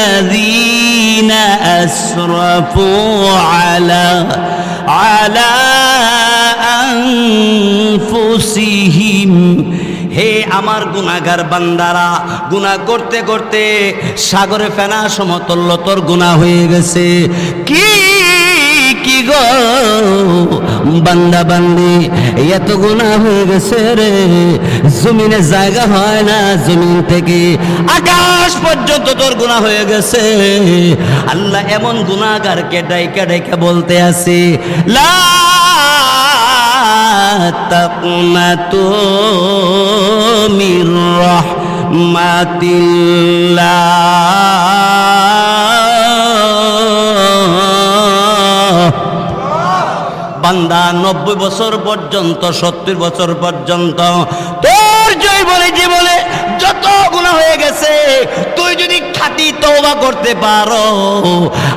ইবাদিয়াল্লাযীনা আসরাফু আলা আনফুসিহিম, হে আমার গুনাহগার বান্দারা, গুনাহ করতে করতে সাগরে ফেনা সমতুল্য তোর গুনাহ হয়ে গেছে। কি কি গো বান্দা বান্দি, এত গুনাহ হয়ে গেছে রে, জমিনে জায়গা হয় না, জমিন থেকে আকাশ পর্যন্ত তোর গুনাহ হয়ে গেছে। আল্লাহ এমন গুনাহগারকে ডাইকা ডাইকা বলতে আছে, লা তাকুনাতু মির রাহমাতিল্লাহ। বান্দা 90 বছর পর্যন্ত, 70 বছর পর্যন্ত তোর জীবনে যত গুনাহ হয়ে গেছে, তুই যদি খাঁটি তওবা করতে পারো,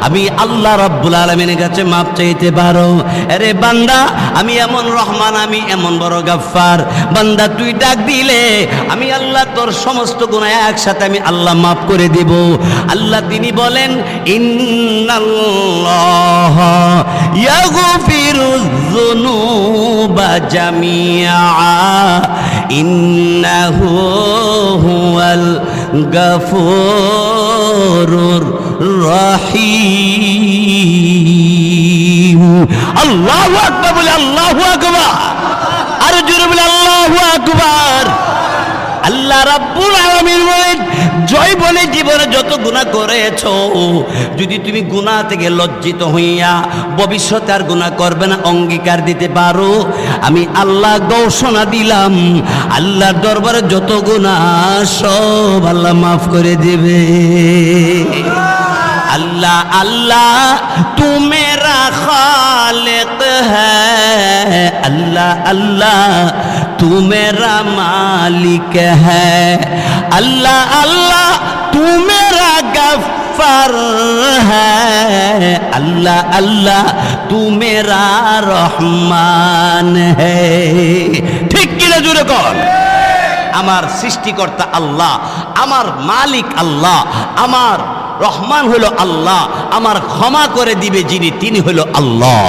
আমি আল্লাহ রাব্বুল আলামিনের কাছে মাফ চাইতে পারো। আরে বান্দা, আমি এমন রহমান, আমি এমন বড় গাফফার। বান্দা, তুই ডাক দিলে আমি আল্লাহ তোর সমস্ত গুনাহ একসাথে আমি আল্লাহ মাফ করে দিব। আল্লাহ তিনি বলেন, ইন্নাল্লাহা ইয়াগফিরুয যুনুবা জামিআ ইন্নাহু হুয়াল গাফুরুর রহিম। আল্লাহু আকবার বলে আল্লাহু আকবার, আর জোরে বলে আল্লাহু আকবার। আল্লাহ রাব্বুল আলামিন বলেন, জয় বলে জীবনে যত গুনাহ করেছো, যদি তুমি গুনাহ থেকে লজ্জিত হইয়া ভবিষ্যতে আর গুনাহ করবে না অঙ্গীকার দিতে পারো, আমি আল্লাহ ঘোষণা দিলাম আল্লাহর দরবারে যত গুনাহ সব আল্লাহ মাফ করে দেবে। अल्लाह अल्लाह तू मेरा खालिक है, अल्लाह अल्लाह तू मेरा मालिक है, अल्लाह अल्लाह तू मेरा गफ्फार है, अल्लाह अल्लाह तू मेरा रहमान है। ठीक किना जुड़े कौन? আমার সৃষ্টিকর্তা আল্লাহ, আমার মালিক আল্লাহ, আমার রহমান হলো আল্লাহ, আমার ক্ষমা করে দিবে যিনি তিনি হলো আল্লাহ।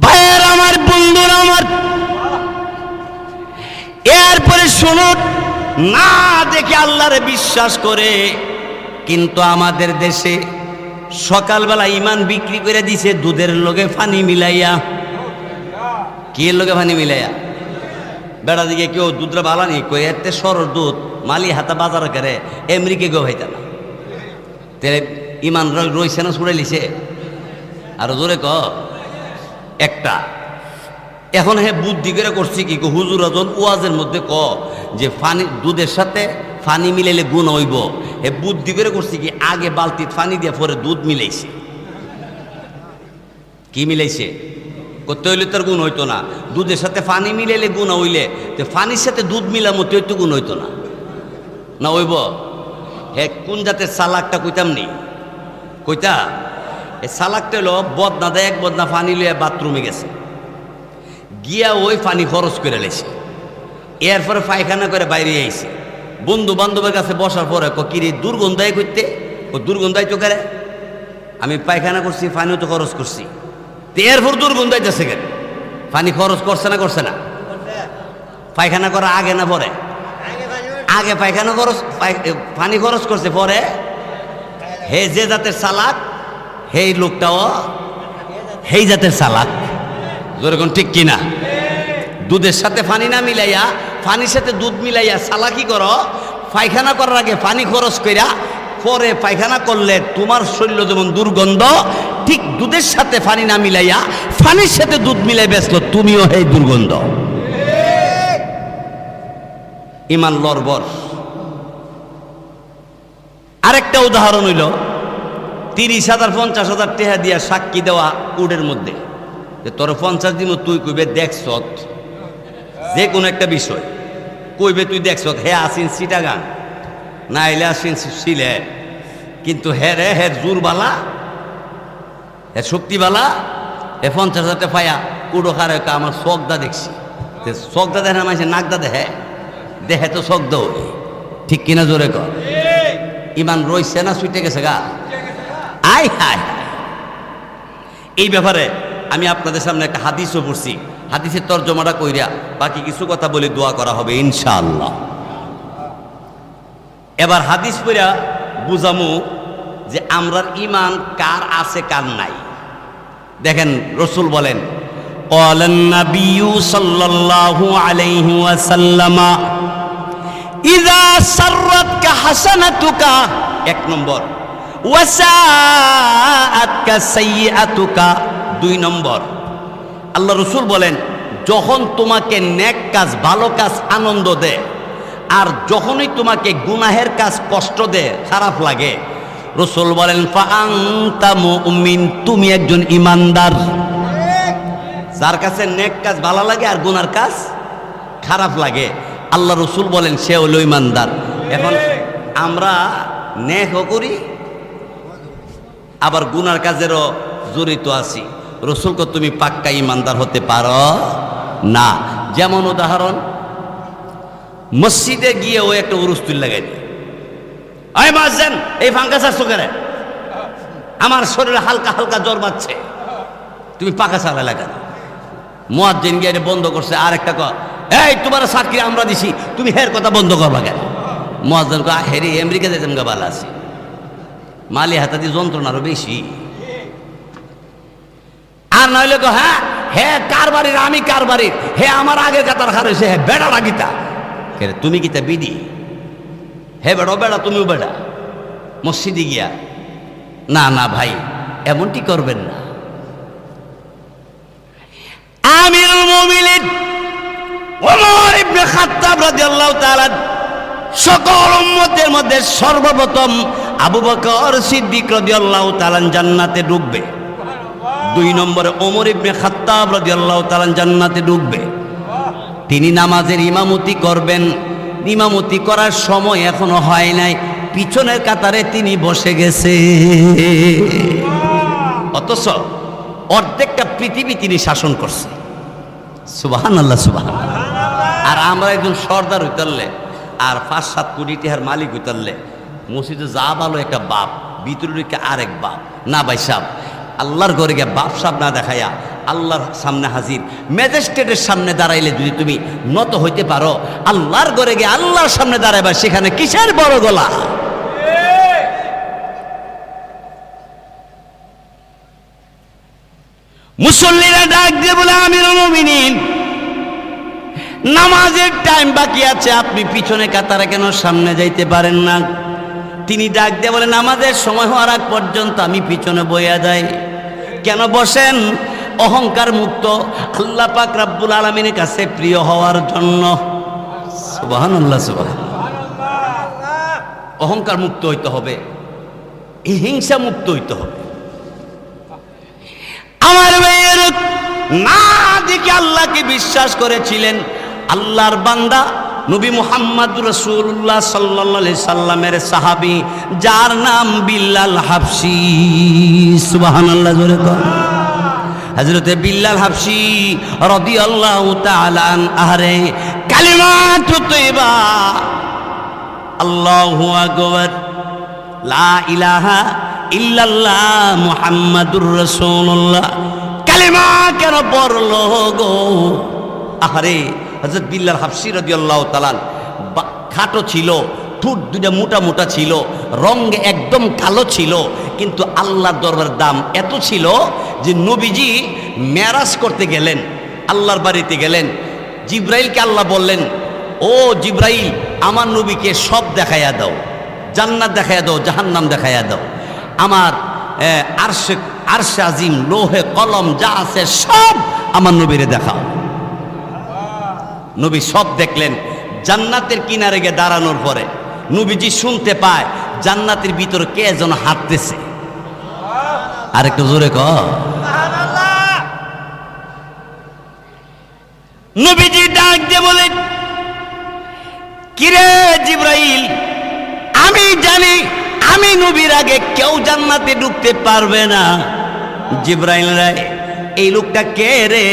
ভাইয়ের আমার, বন্ধুরা আমার, এরপরে শুনুন, না দেখে আল্লাহরে বিশ্বাস করে, কিন্তু আমাদের দেশে সকালবেলা ইমান বিক্রি করে দিছে দুধের লগে পানি মিলাইয়া। কি লোকে পানি মিলাইয়া? বেড়া দিকে কেউ দুধরা বালানি কই এতে সরর দুধ মালি হাতা বাজার করে এমরিকে গো ভাইতা না তে ইমান রইছে না ছুড়ে লিছে আর জোরে ক একটা। এখন হে বুদ্ধি করে করছি কি হুজুর আজন ওয়াজের মধ্যে ক যে পানি দুধের সাথে পানি মিলাইলে গুণ হইব, হে বুদ্ধি করে করছি কি আগে বালতি পানি দিয়ে পরে দুধ মিলাইছে। কি মিলাইছে? করতে হইলে তার গুণ হইতো না। দুধের সাথে পানি মিলাইলে গুণ হইলে তো পানির সাথে দুধ মিলামো তো গুণ হইতো না, না হইব? হে কোন জাতের সালাকটা কইতাম নি কইতা? এই সালাকটা হলো বদনা দেয়, এক বদনা পানি লইয়া বাথরুমে গেছে, গিয়া ওই পানি খরচ করে লেছে, এরপরে পায়খানা করে বাইরে আইছে। বন্ধু বান্ধবের কাছে বসার পরে কিরে দুর্গন্ধায় করতে, ও দুর্গন্ধায় তো করে আমি পায়খানা করছি, পানিও তো খরচ করছি, এরপর দুর্গন্ধ আইতেছে কেন? পানি খরচ করছে না করছে না? পায়খানা করা আগে না পরে? আগে পায়খানা খরচ, পানি খরচ করছে পরে। হে যে জাতের চালাক সেই লোকটাও সেই জাতের চালাক। যেরকম ঠিক কিনা? দুধের সাথে পানি না মিলাইয়া পানির সাথে দুধ মিলাইয়া চালাকি করো, পায়খানা করার আগে পানি খরচ কইরা পরে পায়খানা করলে তোমার শরীর যেমন দুর্গন্ধ, ঠিক দুধের সাথে পানি না মিলাইয়া পানির সাথে দুধ মিলাই বেসলো তুমিও এই দুর্গন্ধ। ইমান লরবর। আরেকটা উদাহরণ হইল 30,000 50,000 টাকা দিয়া সাক্ষী দেওয়া উডের মধ্যে যে তোর 50 দিন তুই কইবে দেখছ যে কোনো একটা বিষয়, কইবে তুই দেখছ হে আসিন চিটাগাং না এলে আসিন সিলেট, কিন্তু হে রে হে জোরবালা হে শক্তিবালা হে 50,000 টাকা পায়া উডো খারে আমার চকদা দেখছি, চকদা দেখে না মাইছে নাকদা দেখে, দেখে তো চকদা হবে। ঠিক কিনা জোরে কর? ইমান রইছে না ছুটে গেছে গা? আয় হায়। এই ব্যাপারে আমি আপনাদের সামনে একটা হাদিসও পড়ছি, হাদিসের তর্জমাটা কইরা বাকি কিছু কথা বলে দোয়া করা হবে ইনশাআল্লাহ। এবার হাদিস পড়া বুঝামু যে আমরার ইমান কার আছে কার নাই। দেখেন রসুল বলেন ক্বালান নাবিয়্যু সাল্লাল্লাহু আলাইহি ওয়াসাল্লাম ইযা সাররাতকা হাসানাতুকা, এক নম্বর, ওয়া সাআতকা সাইয়্যাতুকা, দুই নম্বর। আল্লাহ রসুল বলেন যখন তোমাকে নেক কাজ ভালো কাজ আনন্দ দেয় আর যখনই তোমাকে গুনাহের কাজ কষ্ট দেয় খারাপ লাগে, রসুল বলেন ফাআনতা মুমিন, তুমি একজন ইমানদার। যার কাছে নেক কাজ ভালো লাগে আর গুনার কাজ খারাপ লাগে, আল্লাহ রসুল বলেন সে হলো ইমানদার। এখন আমরা নেকও করি আবার গুনার কাজেরও জড়িত আছি, রসুলকে তুমি পাক্কা ইমানদার হতে পারো না। যেমন উদাহরণ, মসজিদে গিয়ে ও একটা উরুস্তুল লাগাই দেয়, আয় মাসেন এই ফাঙ্কা চাচ্ছ কেন, আমার শরীরে হালকা হালকা জ্বর বাচ্ছে, তুমি পাকা চালা লাগানো। মুয়াজ্জিন গিয়ে বন্ধ করছে, আর একটা এই তোমার চাকরি আমরা দিছি তুমি হের কথা বন্ধ করবা কেন? মুয়াজ্জিন কয় হেরি আমেরিকা যাইতাম গা বালা আছে, মালি হাতাদি যন্ত্রণা আরো বেশি। আর নইলে কো হ্যাঁ হে কার বাড়ির, আমি কার বাড়ির, হে আমার আগের কাতার খার হয়েছে, হে বেড়া রাগিতা তুমি কিতা বিডি, হে বেড়ো বেড়া তুমিও বেড়া মসজিদে গিয়া। না না ভাই এমনটি করবেন না। আমিরুল মুমিনিন ওমর ইবনে খাত্তাব রাদিয়াল্লাহু তাআলা সকল উম্মতের মধ্যে সর্বপ্রথম আবু বকর সিদ্দিক রাদিয়াল্লাহু তাআলা জান্নাতে ঢুকবে, 2 নম্বরে ওমর ইবনে খাত্তাব রাদিয়াল্লাহু তাআলা জান্নাতে ঢুকবে। তিনি নামাজের ইমামতি করবেন, ইমামতি করার সময় এখনো হয় নাই, পিছনের কাতারে তিনি বসে গেছে, অথচ অর্ধেকটা পৃথিবী তিনি শাসন করছে। সুবহানাল্লাহ সুবহানাল্লাহ। আর আমরা একজন সর্দার হইতারলে আর 5-7 কোটি টাকার মালিক হইতারলে মসজিদে যা ভালো একটা বাপ, ভিতরে আরেক বাপ। না ভাই সাহেব, আল্লাহর ঘরে গিয়ে বাপ সাহেব না দেখাইয়া আল্লাহর সামনে হাজির, ম্যাজিস্ট্রেটের সামনে দাঁড়াইলে যদি তুমি নত হইতে পারো, আল্লাহর ঘরে গিয়ে আল্লাহর সামনে দাঁড়াইবা, সেখানে কিসের বড় গলা? মুসল্লিরা ডাক দিয়ে বলে আমিরুল মুমিনিন নামাজের টাইম বাকি আছে, আপনি পিছনে কাতারে কেন সামনে যাইতে পারেন না? তিনি ডাক দিয়ে বলে নামাজের সময় হওয়ার আগ পর্যন্ত আমি পিছনে বইয়া যাই। কেন বসেন? অহংকার মুক্ত আল্লাহ পাক রব্বুল আলামিনের কাছে প্রিয় হওয়ার জন্য। সুবহানাল্লাহ সুবহানাল্লাহ। অহংকার মুক্ত হইতে হবে, এই হিংসা মুক্ত হইতে হবে। আমার ভাইয়ের না দেখে আল্লাহকে বিশ্বাস করেছিলেন আল্লাহর বান্দা নবী মুহাম্মদ রাসূলুল্লাহ সাল্লাল্লাহু আলাইহি সাল্লামের সাহাবী, যার নাম বিল্লাল হাবশী। সুবহানাল্লাহ জোরে কর। হযরতে বিল্লাল হাবশী রাদিয়াল্লাহু তাআলা আনহু কালিমাতু তাইয়্যিবা আল্লাহু আকবার লা ইলাহা ইল্লাল্লাহ মুহাম্মাদুর রাসূলুল্লাহ কালিমা কেন পড়লো গো? আহারে হযরত বিল্লাল হাবশী রাদিয়াল্লাহু তাআলা খাটো ছিল, ঠোঁট দুটা মোটা মোটা ছিল, রঙে একদম কালো ছিল, কিন্তু আল্লাহর দরবারের দাম এত ছিল যে নবীজি মেরাজ করতে গেলেন, আল্লাহর বাড়িতে গেলেন, জিব্রাইলকে আল্লাহ বললেন, ও জিব্রাইল আমার নবীকে সব দেখাইয়া দাও, জান্নাত দেখাইয়া দাও, জাহান্নাম দেখাইয়া দাও, আমার আরশে আজিম, লোহে কলম যা আছে সব আমার নবীরে দেখাও। নবী সব দেখলেন। জান্নাতের কিনারে গিয়ে দাঁড়ানোর পরে নবীজি শুনতে পায় জান্নাতের ভিতরে কে যেন হাঁটতেছে। আর একটু জোরে কর। নবীজি ডাক দিয়ে বলে, কিরে জিব্রাইল, আমি জানি আমি নবীর আগে কেউ জান্নাতে ঢুকতে পারবে না। জিব্রাইল রে, এই লোকটা কে রে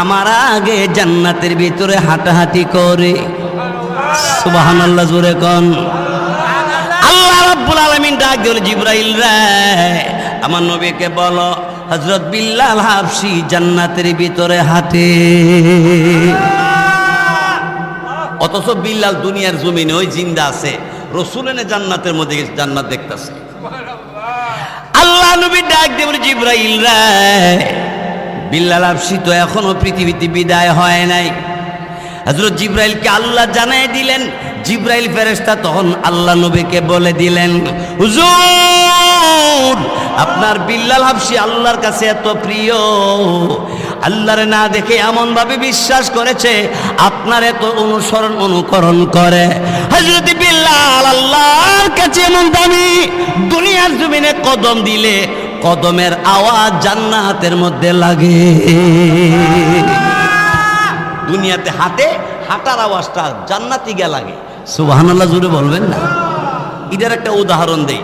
আমার আগে জান্নাতের ভিতরে হাঁটাহাঁটি করে? সুবহানাল্লাহ জোরে কোন। আল্লাহ রাব্বুল আলামিন ডাক দিল, জিব্রাইল রে আমার নবীকে বলো হযরত বিল্লাল হাবশী জান্নাতের ভিতরে হাঁটে। অথচ বিল্লাল দুনিয়ার জমিনে ওই জিন্দা আছে, রাসূলের জান্নাতের মধ্যে জান্নাত দেখতেছে। আল্লাহ নবী ডাক দিয়ে বলে, জিব্রাইল রে বিল্লাল হাবশী তো এখনো পৃথিবীতে বিদায় হয় নাই। হযরত জিব্রাইলকে আল্লাহ জানাই দিলেন। জিব্রাইল ফেরেশতা তখন আল্লাহ নবীকে বলে দিলেন, হুজুর আপনার বিল্লাল হাবশী আল্লাহর কাছে এত প্রিয়, আল্লাহরে না দেখে এমন ভাবে বিশ্বাস করেছে আপনার এত অনুকরণ করে। হযরত বিল্লাল আল্লাহর কাছে এমন দামি, দুনিয়ার জমিনে কদম দিলে কদমের আওয়াজ জান্নাতের মধ্যে লাগে। দুনিয়াতে হাঁটার আওয়াজটা জান্নাতি গিয়া লাগে। সুবহানাল্লাহ জোরে বলবেন না? এটার একটা উদাহরণ দেই।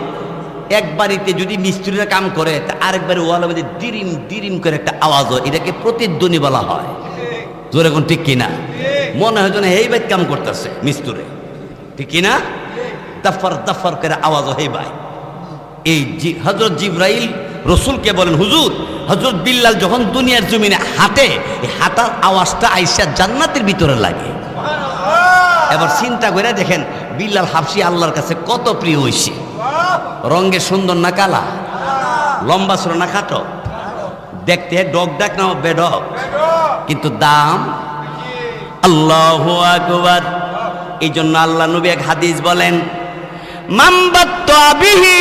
এক বাড়িতে যদি মিস্ত্রিরা কাম করে, আরেকবারে ওয়ালের মধ্যে দিরিম দিরিম করে একটা আওয়াজ হয়, এটাকে প্রতিধ্বনি বলা হয়। জোরে কোন ঠিক কিনা? মনে হয় যেন এই বাইত কাম করতেছে মিস্ত্রি, ঠিক কিনা? দাফার দাফার করে আওয়াজ হয় ভাই। এই হযরত জিব্রাইল রসুলকে বলেন, হুজুর হযরত বিল্লাল যখন দুনিয়ার জমিনে হাঁটে, এই হাঁটার আওয়াজটা আইসা জান্নাতের ভিতরে লাগে। এবার চিন্তা করে দেখেন বিল্লাল হাবশী আল্লাহর কাছে কত প্রিয় হইছে। রঙে সুন্দর না কালা, লম্বা ছিল না খাটো, দেখতে ডগ ডাক না বেডক, কিন্তু দাম আল্লাহু আকবার। এই জন্য আল্লাহ নবী এক হাদিস বলেন, মান বাত্তা বিহি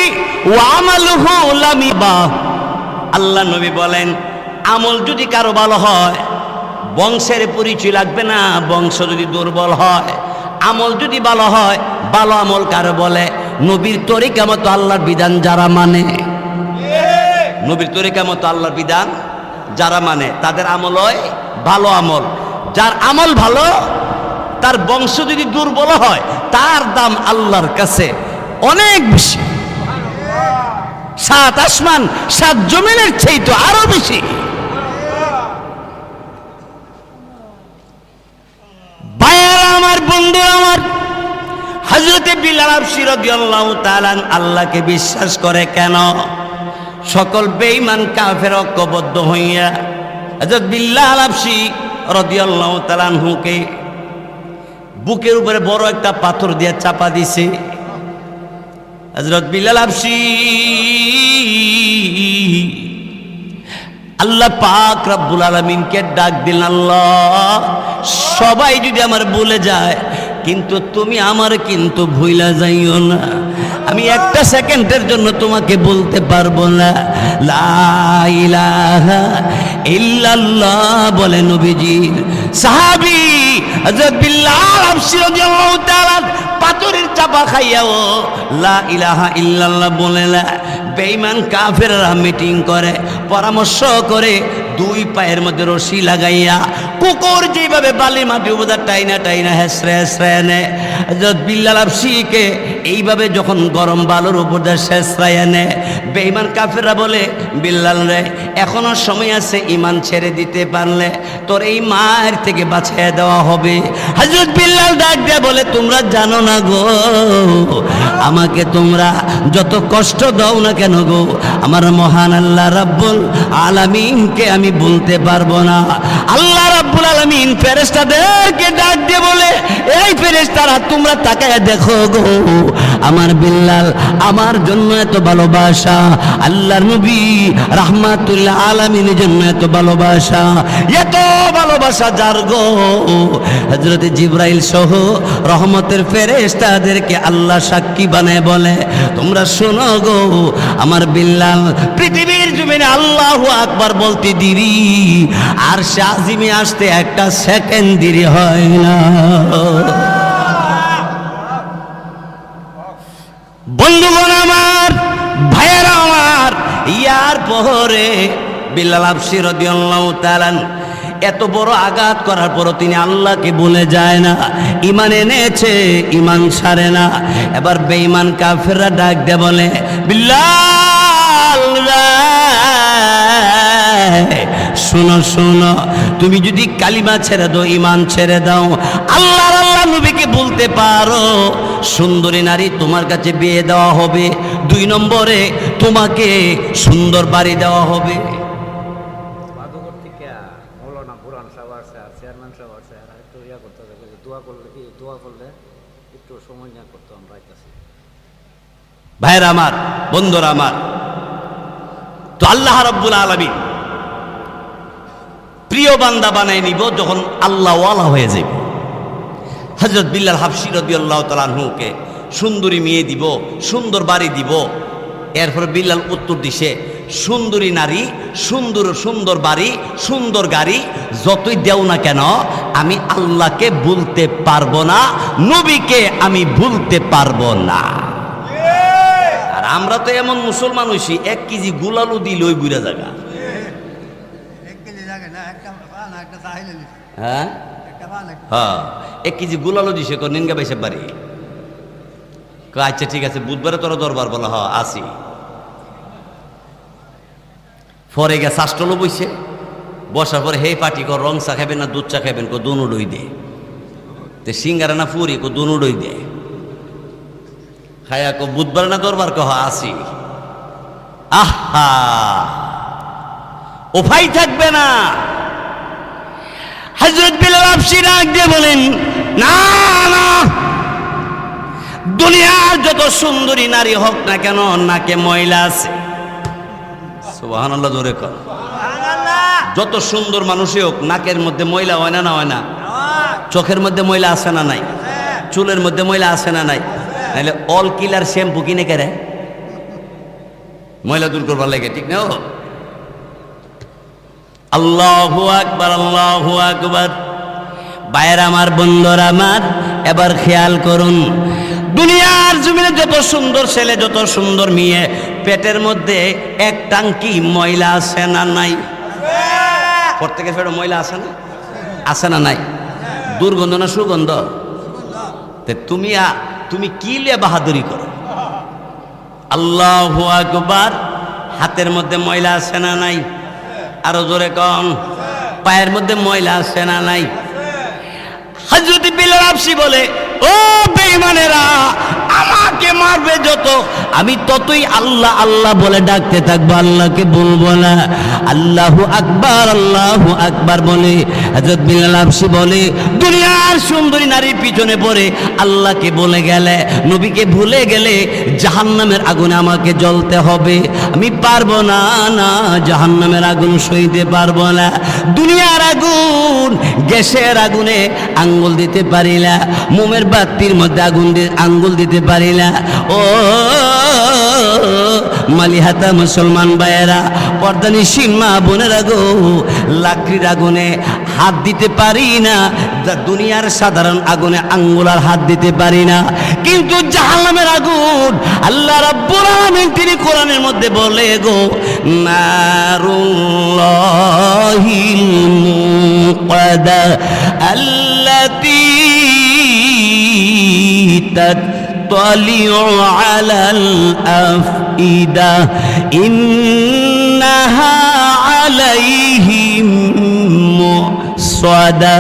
ওয়া আমালুহু লামিবা। আল্লাহ নবী বলেন, আমল যদি কারো ভালো হয় বংশের পরিচয় লাগবে না, বংশ যদি দুর্বল হয়। আমল যদি ভালো হয়, ভালো আমল কারো বলে? নবীর তরিকা মতো আল্লাহর বিধান যারা মানে, নবীর তরিকা মতো আল্লাহর বিধান যারা মানে তাদের আমল হয় ভালো আমল। যার আমল ভালো, তার বংশ যদি দুর্বল হয়, তার দাম আল্লাহর কাছে অনেক বেশি, সাত আসমান সাত জমিনের চেয়ে তো আরো বেশি। ভাইয়ারা আমার, বন্ধুরা আমার, হযরতে বিলাল হাবশী রাদিয়াল্লাহু তাআলা আল্লাহকে বিশ্বাস করে কেন? সকল বেঈমান কাফের ঐক্যবদ্ধ হইয়া হযরত বিলাল হাবশী রাদিয়াল্লাহু তাআলা আনহুকে বুকের উপরে বড় একটা পাথর দিয়ে চাপা দিছে। হযরত বিলাল হাবশী আল্লাহ পাক রব্বুল আলামিনকে ডাক দিলেন, আল্লাহ সবাই যদি আমার ভুলে যায়, কিন্তু তুমি আমার কিন্তু ভুইলা যাইও না। আমি একটা সেকেন্ডের জন্য তোমাকে বলতে পারবো না লা ইলাহা ইল্লাল্লাহ বলে নবীজির সাহাবী হযরত বিলাল হাবশী রাদিয়াল্লাহু তাআলা পাথরের চাপা খাইয়াও লা ইলাহা ইল্লাল্লাহ বলে না। বেঈমান কাফেররা মিটিং করে, পরামর্শ করে, দুই পায়ের মধ্যে রশি লাগাইয়া কুকুর যেভাবে বালি মাটি উপরে টাইনা টাইনা হেসরে হেসরে এনে হযরত বিলাল হাবশীকে এইভাবে যখন গরম বালুর উপর দিয়ে হেসরায় এনে, বেঈমান কাফেররা বলে, বিল্লাল রে এখনো সময় আছে, ঈমান ছেড়ে দিতে পারলে তোর এই মায়ের থেকে বাঁচিয়ে দেওয়া হবে। হযরত বিল্লাল ডাক দিয়ে বলে, তোমরা জানো না গো, আমাকে তোমরা যত কষ্ট দাও না কেন গো, আমার মহান আল্লাহ রাব্বুল আলামিনকে আমি বলতে পারবো না। আল্লাহ রাব্বুল আলামিন ফেরেশতাদেরকে ডাক দিয়ে বলে, এই ফেরেশতারা তোমরা তাকায় দেখো গো, আমার বিল্লাল আমার জন্য এত ভালোবাসা, আল্লাহর নবী রাহমাতুল আলামিনের জন্য এত ভালোবাসা, এত ভালোবাসা যার গো, হযরত জিবরাইল সহ রহমতের ফেরেশতাদেরকে আল্লাহ সাক্ষী বানায় বলে, তোমরা শোনো গো, আমার বিল্লাল পৃথিবীর জমিনে আল্লাহু আকবার বলতে দেরি, আর শাহজিমে আসতে একটা সেকেন্ড দেরি হয় না। বন্ধুগণ আমার, ভাইয়েরা আমার, ইয়ার পরে বিলাল হাবশী রাদিয়াল্লাহু তাআলা এত বড় আঘাত করার পরও তিনি আল্লাহকে ভুলে যায় না, ঈমান এনেছে, ঈমান ছাড়ে না। এবার বেঈমান কাফেররা ডাক দিয়ে বলে, বিল্লাল শোনো শোনো, তুমি যদি কালিমা ছেড়ে দাও, ঈমান ছেড়ে দাও, আল্লাহ নবীকে বলতে পারো, সুন্দরী নারী তোমার কাছে বিয়ে দেওয়া হবে, 2 নম্বরে তোমাকে সুন্দর বাড়ি দেওয়া হবে। ভাইরা আমার, বন্ধুরা আমার, তো আল্লাহ রাব্বুল আলামিন প্রিয় বান্দা বানায় নিব যখন আল্লাহ ওয়ালা হয়ে যাবে। হযরত বিলাল হাবশী রাদিয়াল্লাহু তাআলা আনহুকে সুন্দরী মেয়ে দিব, সুন্দর বাড়ি দিব। এরপর বিলাল উত্তর দিছে, সুন্দরী নারী, সুন্দর সুন্দর বাড়ি, সুন্দর গাড়ি যতই দেও না কেন, আমি আল্লাহকে ভুলতে পারবো না, নবীকে আমি ভুলতে পারবো না। আর আমরা তো এমন মুসলমান হইছি, 1 কেজি গুলালু দিল ওই বুড়া জায়গা। হ্যাঁ হ্যাঁ, 1 কেজি গুলালু দিছে, নিনগা বাইসে বাড়ি। আচ্ছা ঠিক আছে, বুধবারে তোরা দরবার বলা, হ আসি। পরে গে শাস্টলো বইছে, বসার পরে হে পাটি কর, রং চা খাবেন না দুধ চা খাবেন, কো দুনো ডই দে, তে সিঙ্গারা না ফুরি, কো দুনো ডই দে। খায়া কো বুধবার না দরবার, কহ আসি। আহা, ওফাই থাকবে না। হযরত বিলাল হাবশী ডাক দিয়ে বলেন, না না, দুনিয়ার যত সুন্দরী নারী হোক না কেন নাকে ময়লা আছে। সুবহানাল্লাহ, জোরে কর। যত সুন্দর মানুষই হোক নাকের মধ্যে ময়লা হয় না, না হয় না? চোখের মধ্যে ময়লা আছে না নাই? চুলের মধ্যে ময়লা আছে না নাই? নাহলে অল কিলার শ্যাম্পু কিনে কেরে ময়লা দূর করবার লাগে, ঠিক না? আল্লাহু আকবার, আল্লাহু আকবার। ভাইয়ের আমার, বন্ধুরা আমার, এবার খেয়াল করুন, দুনিয়ার জমিনে যত সুন্দর ছেলে, যত সুন্দর মেয়ে, পেটের মধ্যে এক টাঙ্কি ময়লা আছে না নাই? প্রত্যেকের পেটে ময়লা আছে না? আছে না নাই? দুর্গন্ধ না সুগন্ধ? তুমি কি লে বাহাদুরি করো? আল্লাহু আকবার। হাতের মধ্যে ময়লা আছে না নাই? আরো জোরে কম। পায়ের মধ্যে ময়লা আছে না নাই? হযরত বিলাল হাবশী বলে, ও বেঈমানেরা, আমাকে মারবে যত, আমি ততই আল্লাহ আল্লাহ বলে ডাকতে থাকবো, আল্লাহকে বলবো না। আল্লাহু আকবার, আল্লাহু আকবার বলে হযরত বিলাল হাবশী বলে, দুনিয়ার সুন্দরী নারীর পিছনে পড়ে আল্লাহকে বলে গেলে, নবীকে ভুলে গেলে জাহান্নামের আগুনে আমাকে জ্বলতে হবে, আমি পারবো না, না জাহান্নামের আগুন সইতে পারবো না। দুনিয়ার আগুন, গ্যাসের আগুনে আঙ্গুল দিতে পারি না, মোমের বাতির মধ্যে আঙ্গুল দিতে পারি না। ও মালিহাতা মুসলমান ভাইয়েরা, পর্দানিশীন মা বোনেরা গো, লাকড়ির আগুনে হাত দিতে পারি না, দুনিয়ার সাধারণ আগুনে আঙ্গুল আর হাত দিতে পারি না। কিন্তু জাহান্নামের আগুন, আল্লাহ রাব্বুল আলামিন তিনি কোরআনের মধ্যে বলে গো, নারুল্লাহিল মুকাদা আল্লাতী تطلع على الأفئدة إنها عليهم مؤصدة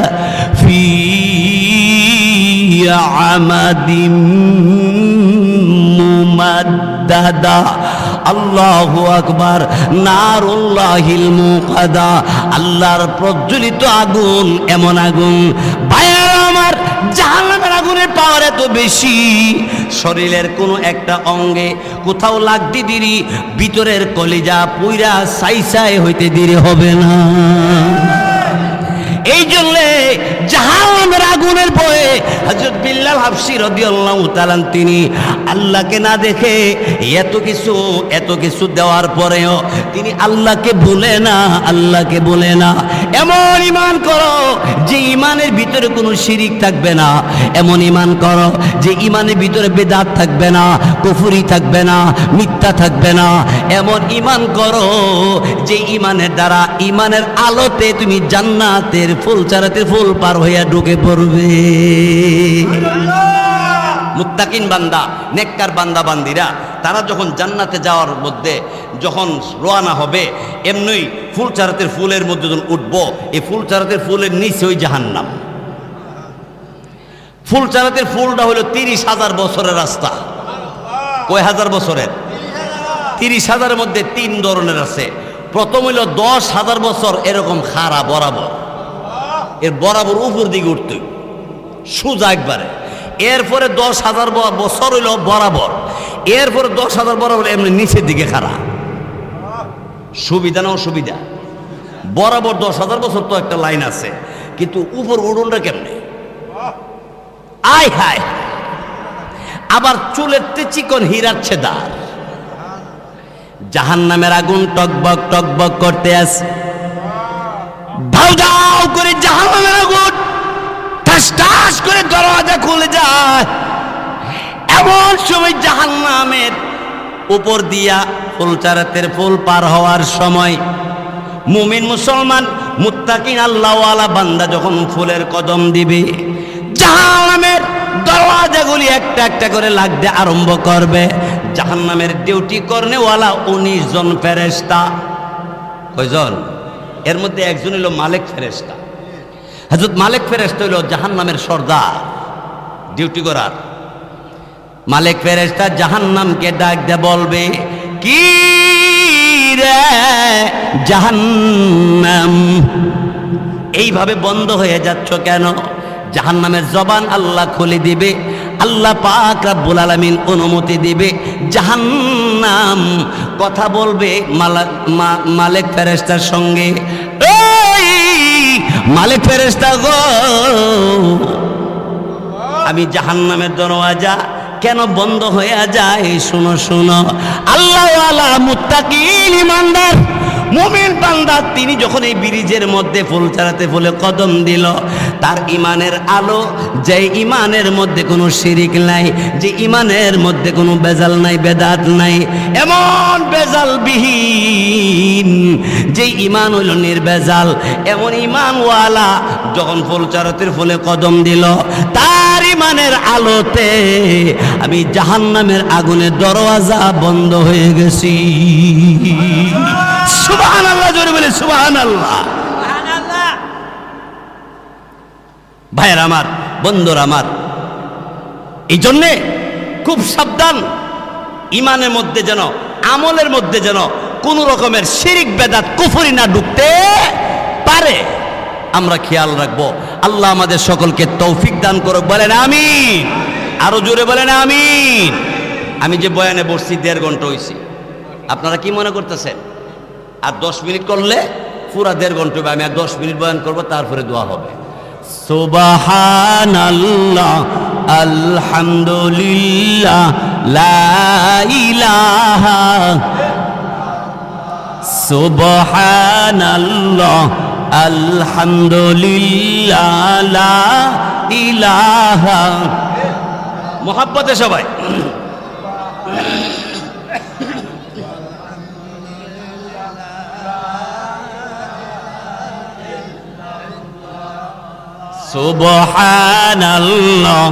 في عمد ممددة। আল্লাহু আকবার। নারুল্লাহিল মুকাদা, আল্লাহর প্রজ্বলিত আগুন, এমন আগুন ভাইয়েরা আমার, জাহান্নামের আগুনের পাওয়ার এত বেশি, শরীরের কোনো একটা অঙ্গে কোথাও লাগতে দেরি, ভিতরের কলিজা পুইরা সাই হইতে দেরি হবে না। এই জন্য জাহান্নামের আগুনের ভয়ে হযরত বিলাল হাবশী রাদিয়াল্লাহু তাআলা তিনি আল্লাহকে না দেখে এত কিছু দেওয়ার পরেও তিনি আল্লাহকে ভুলে না, আল্লাহকে ভুলে না। এমন ঈমান করো যে ঈমানের ভিতরে কোনো শিরিক থাকবে না, এমন ঈমান করো যে ঈমানের ভিতরে বেদাত থাকবে না, কুফরি থাকবে না, মিথ্যা থাকবে না। এমন ঈমান করো যে ঈমানের দ্বারা, ঈমানের আলোতে তুমি জান্নাতের ফুলচারাতের ফুল পার হইয়া ঢুকে পড়বে। মুত্তাকিন বান্দা, নেককার বান্দা বান্দিরা, তারা যখন জান্নাতে যাওয়ার মধ্যে যখন রওনা হবে, এমনি ফুলচারাতের ফুলের মধ্যে যখন উঠবো, এই ফুলচারাতের ফুলের নিচে ওই জাহান্নাম। ফুলচারাতের ফুলটা হলো 30,000 বছরের রাস্তা। কয় হাজার বছরের? 30,000-এর মধ্যে 3 ধরনের আছে। প্রথম হইল 10,000 বছর এরকম খাড়া বরাবর, এর বরাবর উপর দিকে উঠতে সোজা একবারে। এরপরে 10,000 বছর হইল বরাবর, এরপরে 10,000 বরাবর এমনি নিচের দিকে খাড়া। সুবিধা না অসুবিধা? বরাবর 10,000 বছর তো একটা লাইন আছে, কিন্তু উপর উড়ুনটা কেমনে? আয় হায়। আবার চুলের চিকন হীরার ছেদার। জাহান্নামের আগুন টকবক টকবক করতে আছে, ধাউ ধাউ করে জাহান্নামের আগুন ঠাস ঠাস করে দরজা খুলে যায়। এমন সময় জাহান্নামের উপর দিয়া ফুলচারাতের ফুল পার হওয়ার সময় মুমিন মুসলমান মুত্তাকিন আল্লাহওয়ালা বান্দা যখন ফুলের কদম দিবে, জাহান্নামের দরওয়াজাগুলি একটা একটা করে লাগতে আরম্ভ করবে। জাহান্নামের ডিউটি করনেওয়ালা 19 জন ফেরেশতা। কয়জন? এর মধ্যে একজন হলো মালিক ফেরেশতা। হযরত মালিক ফেরেশতা হলো জাহান্নামের সর্দার, ডিউটি করার। মালিক ফেরেশতা জাহান্নামকে ডাক দিয়ে বলবে, কি রে জাহান্নাম, এইভাবে বন্ধ হয়ে যাচ্ছ কেন? জাহান্নামের জবান আল্লাহ খুলে দিবে। আল্লাহ পাক রব্বুল আলামিন অনুমতি দিবে, জাহান্নাম কথা বলবে মালিক ফেরেশতার সঙ্গে, এই মালিক ফেরেশতা গো, আমি জাহান্নামের দরওয়াজা কেন বন্ধ হয়ে যায়? শুনো শুনো, আল্লাহ ওয়ালা মুত্তাকিন ঈমানদার মুমিন বান্দা তিনি যখন এই ব্রিজের মধ্যে ফুল চারাতে ফুলে কদম দিল, তার ইমানের আলো, যে ইমানের মধ্যে কোনো শিরিক নাই, যে ইমানের মধ্যে কোনো বেজাল নাই, বেদাত নাই, এমন বেজাল বিহীন যে ইমান হইল নির্বেজাল, এমন ইমানওয়ালা যখন ফুল চারাতের ফুলে কদম দিল, তার ইমানের আলোতে আমি জাহান্নামের আগুনের দরওয়াজা বন্ধ হয়ে গেছি। সুবহানাল্লাহ, জোরে বলে সুবহানাল্লাহ। ভাইয়ের আমার, বন্ধুরা আমার, এই জন্যে খুব সাবধান, ইমানের মধ্যে যেন, আমলের মধ্যে যেন কোন রকমের শিরিক বেদাত কুফরি না ঢুকতে পারে, আমরা খেয়াল রাখবো। আল্লাহ আমাদের সকলকে তৌফিক দান করুক, বলেন আমিন। আরো জোরে বলেন আমিন। আমি যে বয়ানে বসছি 1.5 ঘন্টা হয়েছি, আপনারা কি মনে করতেছেন? আর 10 মিনিট করলে পুরা 1.5 ঘন্টা হবে। আমি আর 10 মিনিট বয়ান করবো, তারপরে দোয়া হবে। সুবহানাল্লাহ, আলহামদুলিল্লাহ, লা ইলাহা, সুবহানাল্লাহ, আলহামদুলিল্লাহ, লা ইলাহা। মোহাব্বতে সবাই সুবহানাল্লাহ,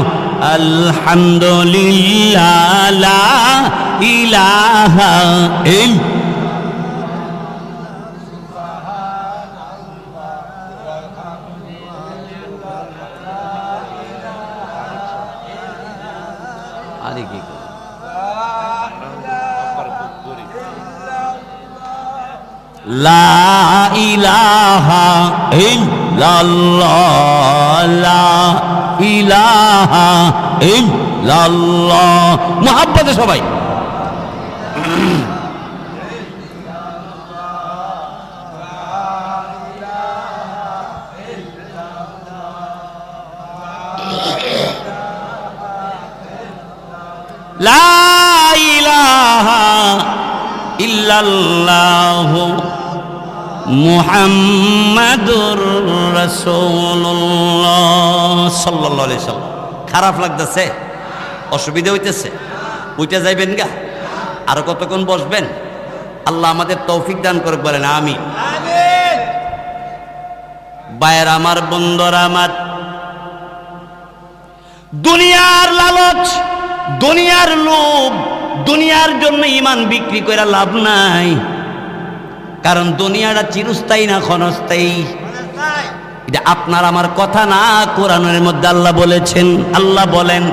আলহামদুলিল্লাহ, লা ইলাহা ইল্লাল্লাহ। আরে কি লা ইলাহা ইল্লাল্লাহ, লা ইলাহা ইল্লাল্লাহ। মুহাব্বতে সবাই লা ইলাহা ইল্লাল্লাহ মুহাম্মাদুর রাসূলুল্লাহ সাল্লাল্লাহু আলাইহি সাল্লাম। খারাপ লাগতেছে? অসুবিধা হইতেছে? উইটা যাইবেন গা? আরো কতক্ষণ বসবেন? আল্লাহ আমাদের তৌফিক দান করুক, বলেন আমিন। ভাইয়ের আমার, বন্ধুরা আমার, দুনিয়ার লালচ, দুনিয়ার লোভ, দুনিয়ার জন্য ইমান বিক্রি করে লাভ নাই। কারণ দুনিয়াটা চিরস্থায়ী না ক্ষণস্থায়ী? এটা আপনার আমার কথা না, কোরআনের মধ্যে আল্লাহ বলেছেন। আল্লাহ বলেন,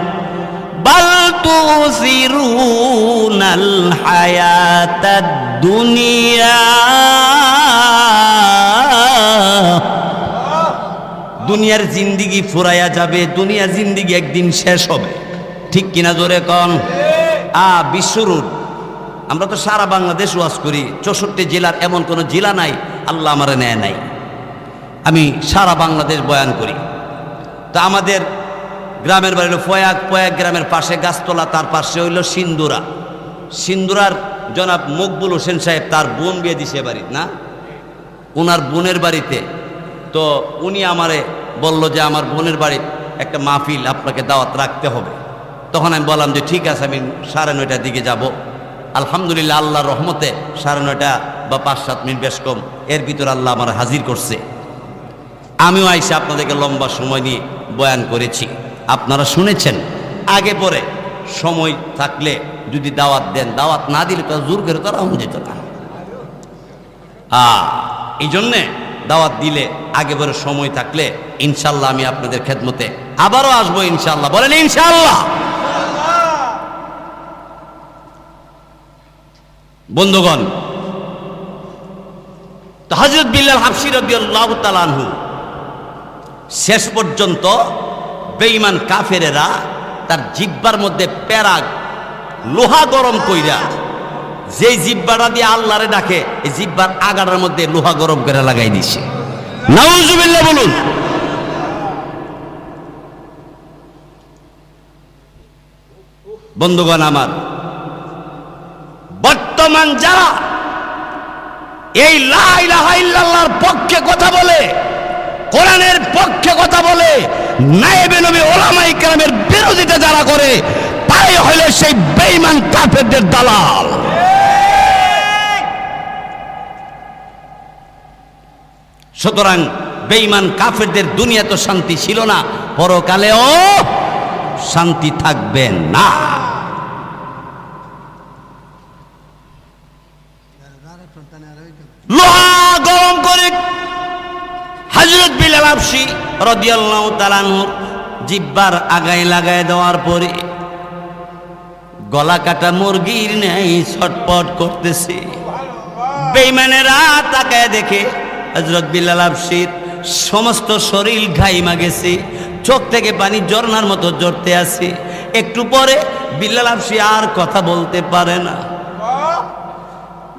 বাল তুসিরুনাল হায়াতাদ দুনিয়া, দুনিয়ার জিন্দিগি ফুরাইয়া যাবে, দুনিয়ার জিন্দিগি একদিন শেষ হবে, ঠিক কিনা জোরে কন? বিশ্বরুট, আমরা তো সারা বাংলাদেশ ওয়াজ করি, 64 জেলার এমন কোনো জেলা নাই আল্লাহ আমার নেয় নাই। আমি সারা বাংলাদেশ বয়ান করি। তো আমাদের গ্রামের বাড়ি হলো ফয়াক, ফয়াক গ্রামের পাশে গাছতলা, তার পাশে হইল সিন্দুরা। সিন্দুরার জনাব মকবুল হোসেন সাহেব তার বোন বিয়ে দিছে বাড়ি না, ওনার বোনের বাড়িতে। তো উনি আমারে বলল যে আমার বোনের বাড়ি একটা মাহফিল, আপনাকে দাওয়াত রাখতে হবে। তখন আমি বললাম যে ঠিক আছে, আমি 9:30টার দিকে যাব। আলহামদুলিল্লাহ, আল্লাহর রহমতে 9:30 বা 5-7 মিনিট বেশ কম এর ভিতর আল্লাহ আমার হাজির করছে। আমিও আইসা আপনাদেরকে লম্বা সময় নিয়ে বয়ান করেছি, আপনারা শুনেছেন। আগে পরে সময় থাকলে যদি দাওয়াত দেন, দাওয়াত না দিলে তো জোর করে তো রাউন্ড যেত না। এই জন্যে দাওয়াত দিলে আগে পরে সময় থাকলে ইনশাল্লাহ আমি আপনাদের খেদমতে আবারও আসবো ইনশাল্লাহ। বলেন ইনশাল্লাহ। বন্ধুগণ, হযরত বিল্লাল হাবশী রাদিয়াল্লাহু তাআলা আনহু শেষ পর্যন্ত বেঈমান কাফেরেরা তার জিহ্বার মধ্যে প্যারাগ লোহা গরম কইরা যেই জিহ্বাটা দিয়ে আল্লাহরে ডাকে এই জিহ্বার আগাটার মধ্যে লোহা গরম করে লাগাই দিছে। নাউজুবিল্লাহ বলুন। বন্ধুগণ আমার, বর্তমান যারা এই লা ইলাহা ইল্লাল্লাহর পক্ষে কথা বলে, কোরআনের পক্ষে কথা বলে, নায়েবে নবী ওলামায়ে কেরামের বিরোধিতা যারা করে, তাই হইল সেই বেঈমান কাফেরদের দালাল। সুতরাং বেঈমান কাফেরদের দুনিয়া তো শান্তি ছিল না, পরকালেও শান্তি থাকবে না। লোহা গরম করে হযরত বিলাল হাবশী রাদিয়াল্লাহু তাআলা আনহুর জিহ্বার আগায় লাগায় দেওয়ার পরে গলা কাটা মুরগির ন্যায় ছটপট করতেছে। বেঈমানেরা তাকায় দেখে হযরত বিলাল হাবশীর সমস্ত শরীর ঘাইমা গেছে, চোখ থেকে পানি ঝর্ণার মতো ঝরতে আছে। একটু পরে বিলাল হাবশী আর কথা বলতে পারে না।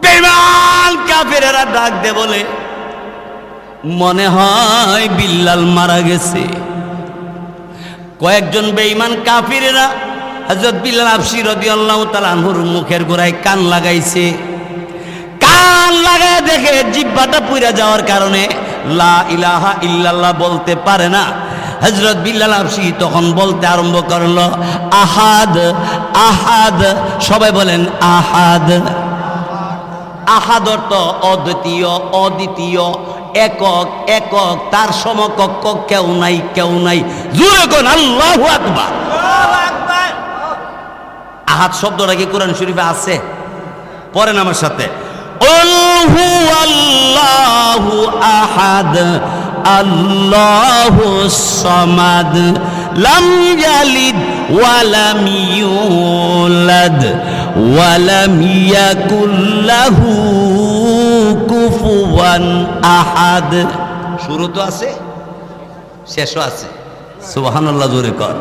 বেঈমান কাফেরেরা ডাক দে বলে, মনে হয় বিল্লাল মারা গেছে। কয়েকজন বেঈমান কাফিরেরা হযরত বিলাল হাবশী রাদিয়াল্লাহু তাআলা আনহুর মুখের গোড়ায় কান লাগাইছে। কান লাগায় দেখে জিহ্বাটা পুড়ে যাওয়ার কারণে লা ইলাহা ইল্লাল্লাহ বলতে পারে না। হযরত বিলাল হাবশী তখন বলতে আরম্ভ করলো, আহাদ আহাদ। সবাই বলেন আহাদ। আহাদ অর্থ অদ্বিতীয়, অদ্বিতীয়, একক, একক, তার সমকক্ষ কেউ নাই, কেউ নাই। জোরে কোন আল্লাহু আকবার। আহাদ শব্দটা কি কোরআন শরীফে আছে? পড়েন আমার সাথে, কুল হুয়াল্লাহু আহাদ আল্লাহুস সামাদ লাম ইয়ালিদ ওয়া লাম ইউলাদ ওয়া লাম ইয়াকুল লাহু কুফুয়ান আহাদ। শুরু তো আছে, শেষও আছে। সুবহানাল্লাহ, জোরে কর।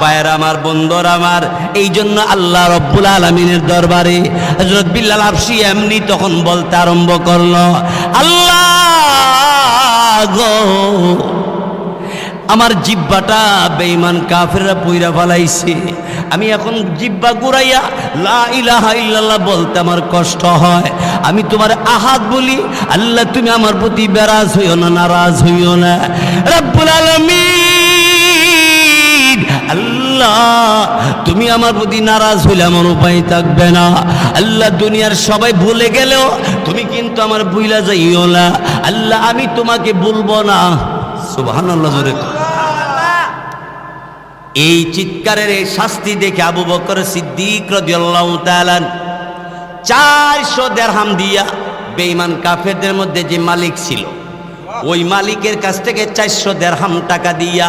ভাইয়েরা আমার, বন্ধুরা আমার, এই জন্য আল্লাহ রব্বুল আলামিনের দরবারে হযরত বিলাল হাবশী এমনি তখন বলতে আরম্ভ করলো, আল্লাহ গো, আমার জিহ্বাটা বেঈমান কাফেররা পুইরা ফেলাইছে। আমি এখন জিহ্বা গুড়াইয়া লা ইলাহা ইল্লাল্লাহ বলতে আমার কষ্ট হয়। আমি তোমার আহাদ বলি, আল্লাহ তুমি আমার প্রতি বেরাজ হইও না, নারাজ হইও না। রব্বুল আলামিন, আল্লাহ তুমি আমার প্রতি নারাজ হইলে আমার উপায় থাকবে না। আল্লাহ দুনিয়ার সবাই ভুলে গেলেও তুমি কিন্তু আমার ভুইলা যাইও না। আল্লাহ আমি তোমাকে ভুলবো না। সুবহানাল্লাহ, জোরে। এই চিৎকারের এই শাস্তি দেখে আবু বকর সিদ্দিক রাদিয়াল্লাহু তাআলা 400 দিরহাম দিয়া বেঈমান কাফেরদের মধ্যে যে মালিক ছিল, ওই মালিকের কাছ থেকে 400 দিরহাম টাকা দিয়া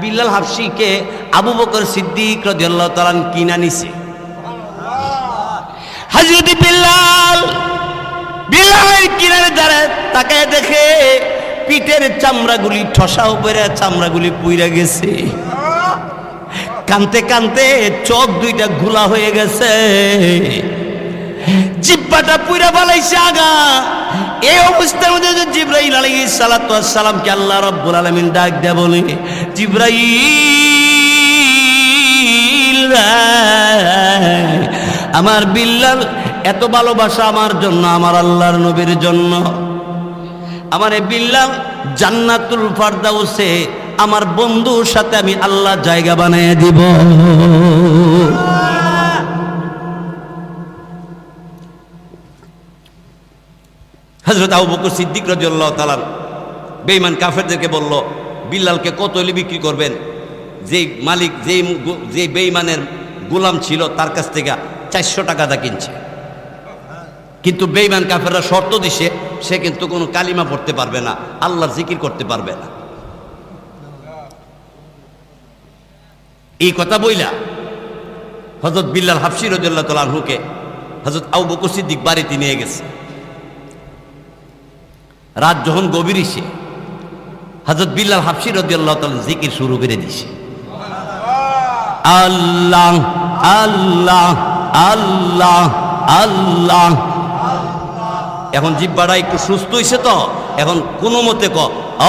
বিলাল হাবশীকে আবু বকর সিদ্দিক রাদিয়াল্লাহু তাআলা কিনা নিছে। হযরত বিলাল কিনারে দাঁড়ায় তাকায় দেখে পিঠের চামড়াগুলি, ঠসা উপরে চামড়াগুলি পুইরা গেছে। কানতে কানতে চোখ দুইটা ঘোলা হয়ে গেছে, জিহ্বাটা পুইরা ফেলাইছে আগা। এই অবস্থার মধ্যে জিবরাইল আলাইহিস সালাতু ওয়াস সালামকে আল্লাহ রাব্বুল আলামিন ডাক দেয়া বলে, জিবরাইল, আমার বিল্লাল এত ভালোবাসা আমার জন্য, আমার আল্লাহর নবীর জন্য। আমার এই বিল্লাল জান্নাতুল ফারদাউসে আমার বন্ধুর সাথে আমি আল্লাহ জায়গা বানিয়ে দিব। হযরত আবু বকর সিদ্দিক রাদিয়াল্লাহু তাআলা বেঈমান কাফেরদেরকে বলল, বিল্লালকে কত হলে বিক্রি করবেন? যেই মালিক, যে বেঈমানের গোলাম ছিল তার কাছ থেকে 400 টাকা দা কিনছে। কিন্তু বেঈমান কাফেররা শর্ত দিছে, সে কিন্তু কোনো কালিমা পড়তে পারবে না, আল্লাহর জিকির করতে পারবে না। এই কথা বইলা হযরত বিলাল হাবশী রাদিয়াল্লাহু তাআলা আনহুকে হযরত আবু বকর সিদ্দিক বাড়িতে নিয়ে গেছে। রাত যখন গভীর হইছে, হযরত বিলাল হাবশী রাদিয়াল্লাহু তাআলা জিকির শুরু করে দিছে। আল্লাহ আল্লাহ আল্লাহ আল্লাহ। এখন জিহ্বাটা একটু সুস্থ হইছে তো, এখন কোনো মতে ক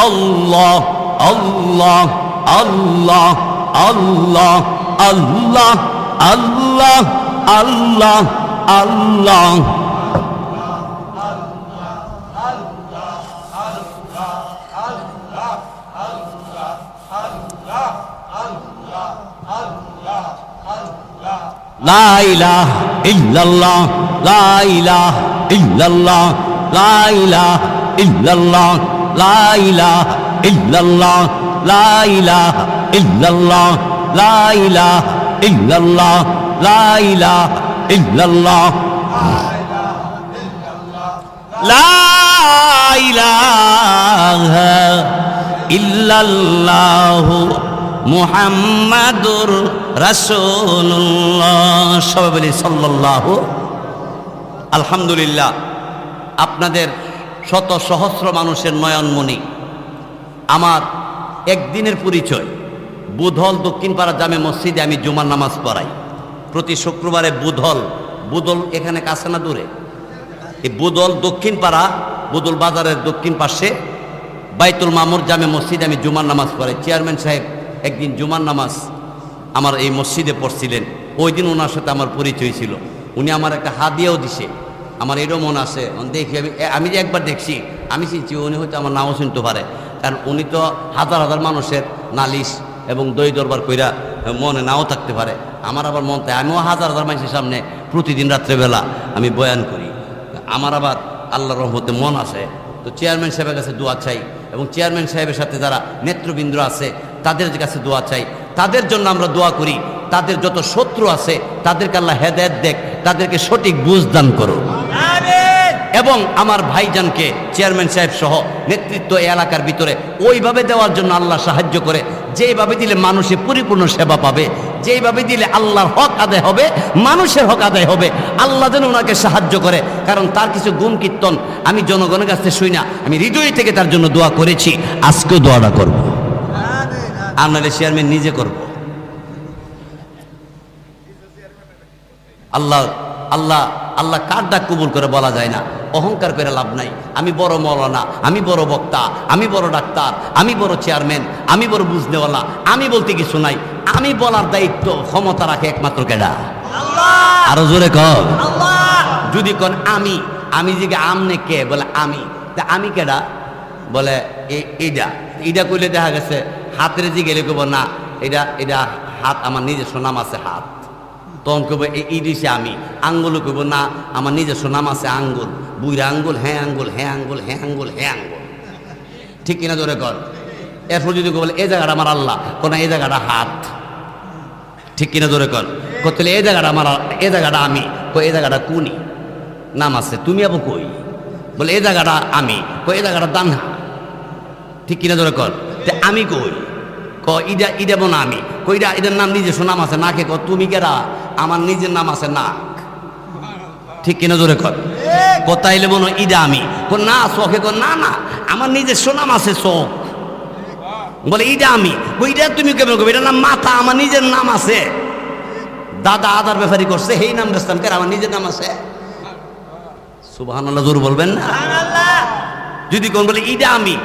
আল্লাহ আল্লাহ আল্লাহ আল্লাহ আল্লাহ আল্লাহ আল্লাহ আল্লাহ। লা ইলাহা ইল্লাল্লাহ লা ইলাহা ইল্লাল্লাহ লা ইলাহা ইল্লাল্লাহ লা ইলাহা ইল্লাল্লাহ লা ইলাহা ইল্লাল্লাহ লা ইলাহা ইল্লাল্লাহ লা ইলাহা ইল্লাল্লাহ লা ইলাহা ইল্লাল্লাহ মুহাম্মাদুর রাসূলুল্লাহ। সবাই বলি সাল্লাল্লাহু। আলহামদুলিল্লাহ, আপনাদের শত সহস্র মানুষের নয়নমণি আমার একদিনের পরিচয়। বুধল দক্ষিণপাড়া জামে মসজিদে আমি জুমার নামাজ পড়াই প্রতি শুক্রবারে। বুধল এখানে কাছে না দূরে? এই বুধল দক্ষিণপাড়া, বুধল বাজারের দক্ষিণ পাশে বাইতুল মামুর জামে মসজিদে আমি জুমার নামাজ পড়াই। চেয়ারম্যান সাহেব একদিন জুমার নামাজ আমার এই মসজিদে পড়ছিলেন, ওই দিন ওনার সাথে আমার পরিচয় ছিল। উনি আমার একটা হাদিয়াও দিছে, আমার এরও মন আছে। দেখি আমি যে একবার দেখছি, আমি চিনছি উনি হয়তো আমার নামও চিনতে পারে, কারণ উনি তো হাজার হাজার মানুষের নালিশ এবং দই দরবার কইরা মনে নাও থাকতে পারে। আমার আবার মন তাই, আমিও হাজার হাজার মানুষের সামনে প্রতিদিন রাত্রেবেলা আমি বয়ান করি। আমার আবার আল্লাহর রহমতে মন আছে। তো চেয়ারম্যান সাহেবের কাছে দোয়া চাই, এবং চেয়ারম্যান সাহেবের সাথে যারা নেতৃবৃন্দ আছে তাদের কাছে দোয়া চাই। তাদের জন্য আমরা দোয়া করি। তাদের যত শত্রু আছে তাদেরকে আল্লাহ হেদায়েত দেখ, তাদেরকে সঠিক বুঝ দান করো। এবং আমার ভাইজানকে চেয়ারম্যান সাহেব সহ নেতৃত্ব এই এলাকার ভিতরে ওইভাবে দেওয়ার জন্য আল্লাহ সাহায্য করে, যেইভাবে দিলে মানুষে পরিপূর্ণ সেবা পাবে, যেইভাবে দিলে আল্লাহর হক আদায় হবে, মানুষের হক আদায় হবে। আল্লাহ যেন ওনাকে সাহায্য করে, কারণ তার কিছু গুণ কীর্তন আমি জনগণের কাছে শুই না, আমি হৃদয় থেকে তার জন্য দোয়া করেছি, আজকেও দোয়াটা করব। আর নাহলে চেয়ারম্যান নিজে করব। আল্লাহ আল্লাহ আল্লাহ কার ডাক কবুল করে বলা যায় না, অহংকার করে লাভ নাই। আমি বড় মৌলানা, আমি বড় বক্তা, আমি বড় ডাক্তার, আমি বড় চেয়ারম্যান, আমি বড় বুঝনেওয়ালা, আমি বলতে কিছু নাই। আমি বলার দায়িত্ব ক্ষমতা রাখে একমাত্র কেডা? আল্লাহ। আরো জোরে কর আল্লাহ। যদি কোন আমি আমি জিগে আমনে কে বলে আমি, তা আমি কেডা বলে এইটা এইটা কইলে দেখা গেছে হাতের জিগেলে কব না, এটা হাত আমার নিজস্ব নাম আছে হাত, তখন কব এই দিছে আমি। আঙ্গুল কব না, আমার নিজস্ব নাম আছে আঙ্গুল, বুইরা আঙ্গুল, হ্যাঁ আঙ্গুল, হ্যাঁ আঙ্গুল, হ্যাঁ আঙ্গুল, হ্যাঁ আঙ্গুল। ঠিক কিনা জোরে কর। এরপর যদি বলে এই জায়গাটা আমার আল্লাহ, কোন এই জায়গাটা হাত। ঠিক কিনা জোরে কর। করতে এই জায়গাটা আমার, এই জায়গাটা আমি, এই জায়গাটা কুনি নাম আছে, তুমি আবু কই বলে এই জায়গাটা আমি, এই জায়গাটা ডান হাত। ঠিক কিনা জোরে কর। আমি কই ইডা ইডা বোনা আমি কইরা, এটার নাম নিজস্ব নাম আছে নাকে, তুমি কেরা? আমার নিজের নাম আছে নাক। ঠিক কিনা জোরে কর। কোথাইলে মনে ইডা আমি না, চোখে না না আমার নিজস্ব নাম আছে চোখ। বলে ইডা আমি, ওইটা তুমি কেমন করবে? এটার নাম মাথা, আমার নিজের নাম আছে। দাদা আদার ব্যাপারই করছে, সেই নাম বেসতাম কেন, আমার নিজের নাম আছে। সুবহানাল্লাহ জোর বলবেন না? যদি কোন বলে ইডা আমি,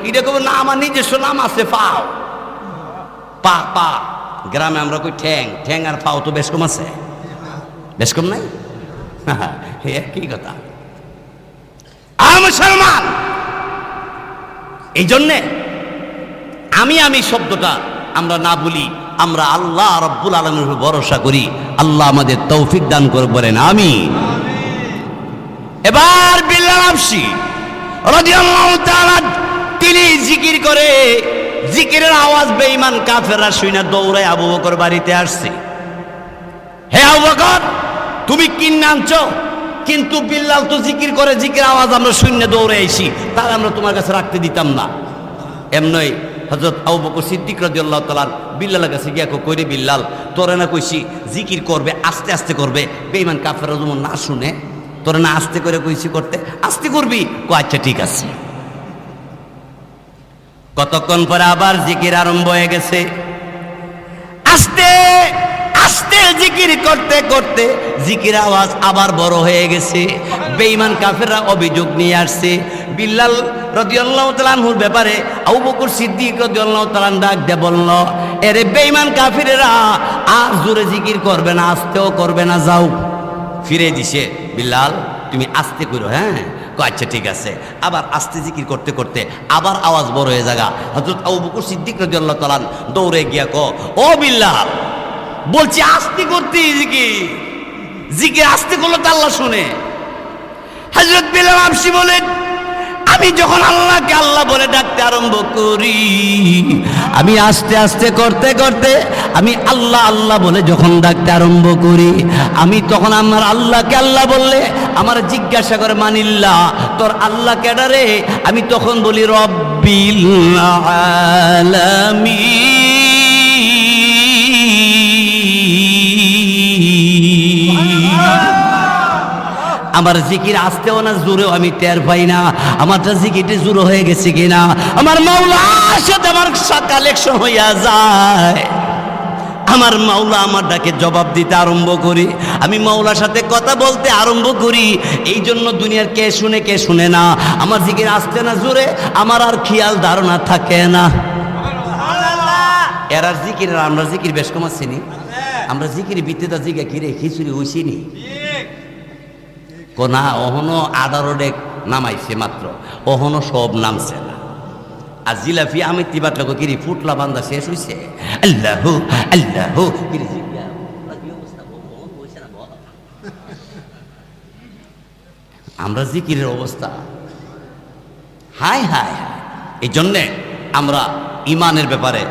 ইডা করবো না আমার নিজস্ব নাম আছে পাও। পা পা গ্রামে আমরা কই ঠ্যাং, ঠ্যাং আর পাও তো বেশ কম আছে, বেশ কম নাই? কি কথা। মুসলমান, এই জন্যে আমি শব্দটা আমরা না বলি, আমরা আল্লাহ রাব্বুল আলামিনের উপর ভরসা করি। আল্লাহ আমাদের তৌফিক দান করে বলেন আমিন। এবার বিল্লাল হাবশী রাদিয়াল্লাহু তাআলা তিনি জিকির করে, জিকিরের আওয়াজ বেঈমান কাফেররা শুনে দৌড়ায় আবু বকর বাড়িতে আসছে। হে আবু বকর, তুমি কিনে আনছো, কিন্তু বিল্লাল তো জিকির করে, জিকির আওয়াজ আমরা শূন্য দৌড়ে আইছি, তাহলে আমরা তোমার কাছে রাখতে দিতাম না। এমনই হযরত আবু বকর সিদ্দিক রাদিয়াল্লাহু তাআলা বিল্লালের কাছে গিয়া কইরে, বিল্লাল তোরে না কইছি জিকির করবে, আস্তে আস্তে করবে, বেঈমান কাফেররা যেমন না শুনে, তোরে না আস্তে করে কইছি করতে, আস্তে করবি। আচ্ছা ঠিক আছে। কতক্ষণ পরে আবার জিকির আরম্ভ হয়ে গেছে। আস্তে আস্তে জিকির করতে করতে জিকির আওয়াজ আবার বড় হয়ে গেছে। বেঈমান কাফেররা অভিযোগ নিয়ে আসছে বিল্লাল রাদিয়াল্লাহু তাআলা আনহুর ব্যাপারে। আবু বকর সিদ্দিক রাদিয়াল্লাহু তাআলা ডাক দিয়ে বলল, এরে বেঈমান কাফেরেরা, আর জোরে জিকির করবে না, আস্তেও করবে না, যাও। ফিরে দিছে, বিল্লাল তুমি আস্তে করো। হ্যাঁ, আচ্ছা ঠিক আছে। আবার আস্তে জিকির করতে করতে আবার আওয়াজ বড় হয়ে যাগা। হযরত আবু বকর সিদ্দিক রাদিয়াল্লাহু তাআলা দৌড়ে গিয়া ও বিল্লাল, বলছি আস্তে করতে, জিকির আস্তে করলে তো আল্লাহ শুনে। হযরত বিল্লাল হাবশী বলেন, আমি যখন আল্লাহকে আল্লাহ বলে ডাকতে আরম্ভ করি, আমি আস্তে আস্তে করতে করতে আমি আল্লাহ আল্লাহ বলে যখন ডাকতে আরম্ভ করি, আমি তখন আমার আল্লাহকে আল্লাহ বললে আমার জিজ্ঞাসা করে, মানিল্লাহ তোর আল্লাহ কেডা রে? আমি তখন বলি রব্বিল আলামিন। আমার জিকির আসতেও না, জোরেও আমি টের পাই না আমারটা জিকিরটা জোরে হয়ে গেছে কিনা। আমার মাওলার সাথে আমার কালেকশন হইয়া যায়। আমার মাওলা আমার ডাকে জবাব দিতে আরম্ভ করি, আমি মাওলার সাথে কথা বলতে আরম্ভ করি। এই জন্য দুনিয়ার কে শুনে কে শুনে না, আমার জিকির আসতে না জোরে, আমার আর খেয়াল ধারণা থাকে না। এরার জিকির আর আমরা জিকির বেশ কম আছিনি। আমরা জিকির বিদ্যুতা জিগা কিরে খিচুড়ি হইছিনি কোনা, অহনো 18 ডেক নামাইছে মাত্র, অহনো সব নামছে না। আর জিলাফি আমি তিবার লোক কিরি ফুটলা বান্দা শেষ হইছে। আল্লাহ আল্লাহ কিরি জিজ্ঞা আমরা জিকিরের অবস্থা হায় হায় হায়। এই জন্যে আমরা ইমানের ব্যাপারে,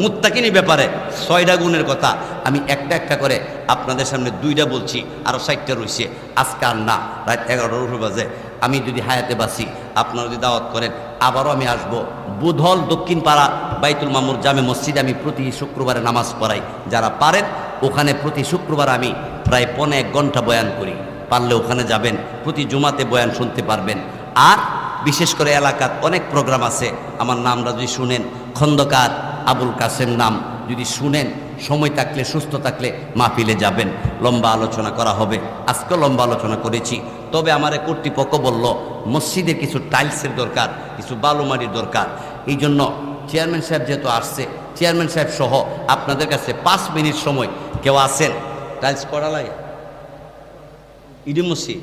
মুত্তাকিনের ব্যাপারে 6টা গুণের কথা আমি একটা একটা করে আপনাদের সামনে 2টা বলছি, আরও 60টা রয়েছে। আজকে আর না, রাত 11টার বাজে। আমি যদি হায়াতে বাসি, আপনারা যদি দাওয়াত করেন, আবারও আমি আসব। বুধল দক্ষিণ পাড়া বাইতুল মামুর জামে মসজিদে আমি প্রতি শুক্রবারে নামাজ পড়াই। যারা পারেন ওখানে প্রতি শুক্রবার আমি প্রায় 1.5 ঘন্টা বয়ান করি, পারলে ওখানে যাবেন, প্রতি জুমাতে বয়ান শুনতে পারবেন। আর বিশেষ করে এলাকার অনেক প্রোগ্রাম আছে, আমার নামটা যদি শুনেন, খন্দকার আবুল কাসেম নাম যদি শুনেন, সময় থাকলে সুস্থ থাকলে মাহফিলে যাবেন, লম্বা আলোচনা করা হবে। আজকেও লম্বা আলোচনা করেছি। তবে আমার কর্তৃপক্ষ বলল মসজিদে কিছু টাইলসের দরকার, কিছু বালুমাটির দরকার। এই জন্য চেয়ারম্যান সাহেব যেহেতু আসছে, চেয়ারম্যান সাহেব সহ আপনাদের কাছে 5 মিনিট সময় কেউ আসেন, টাইলস করা লাগে ইডি মসজিদ,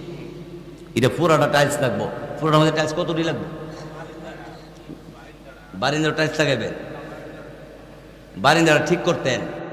এটা পুরাটা টাইলস লাগবো। পুরোটার মধ্যে টাইলস কতটি লাগবে? বারিন্দার টাইলস লাগাইবেন, বারিন্দারা ঠিক করতেন।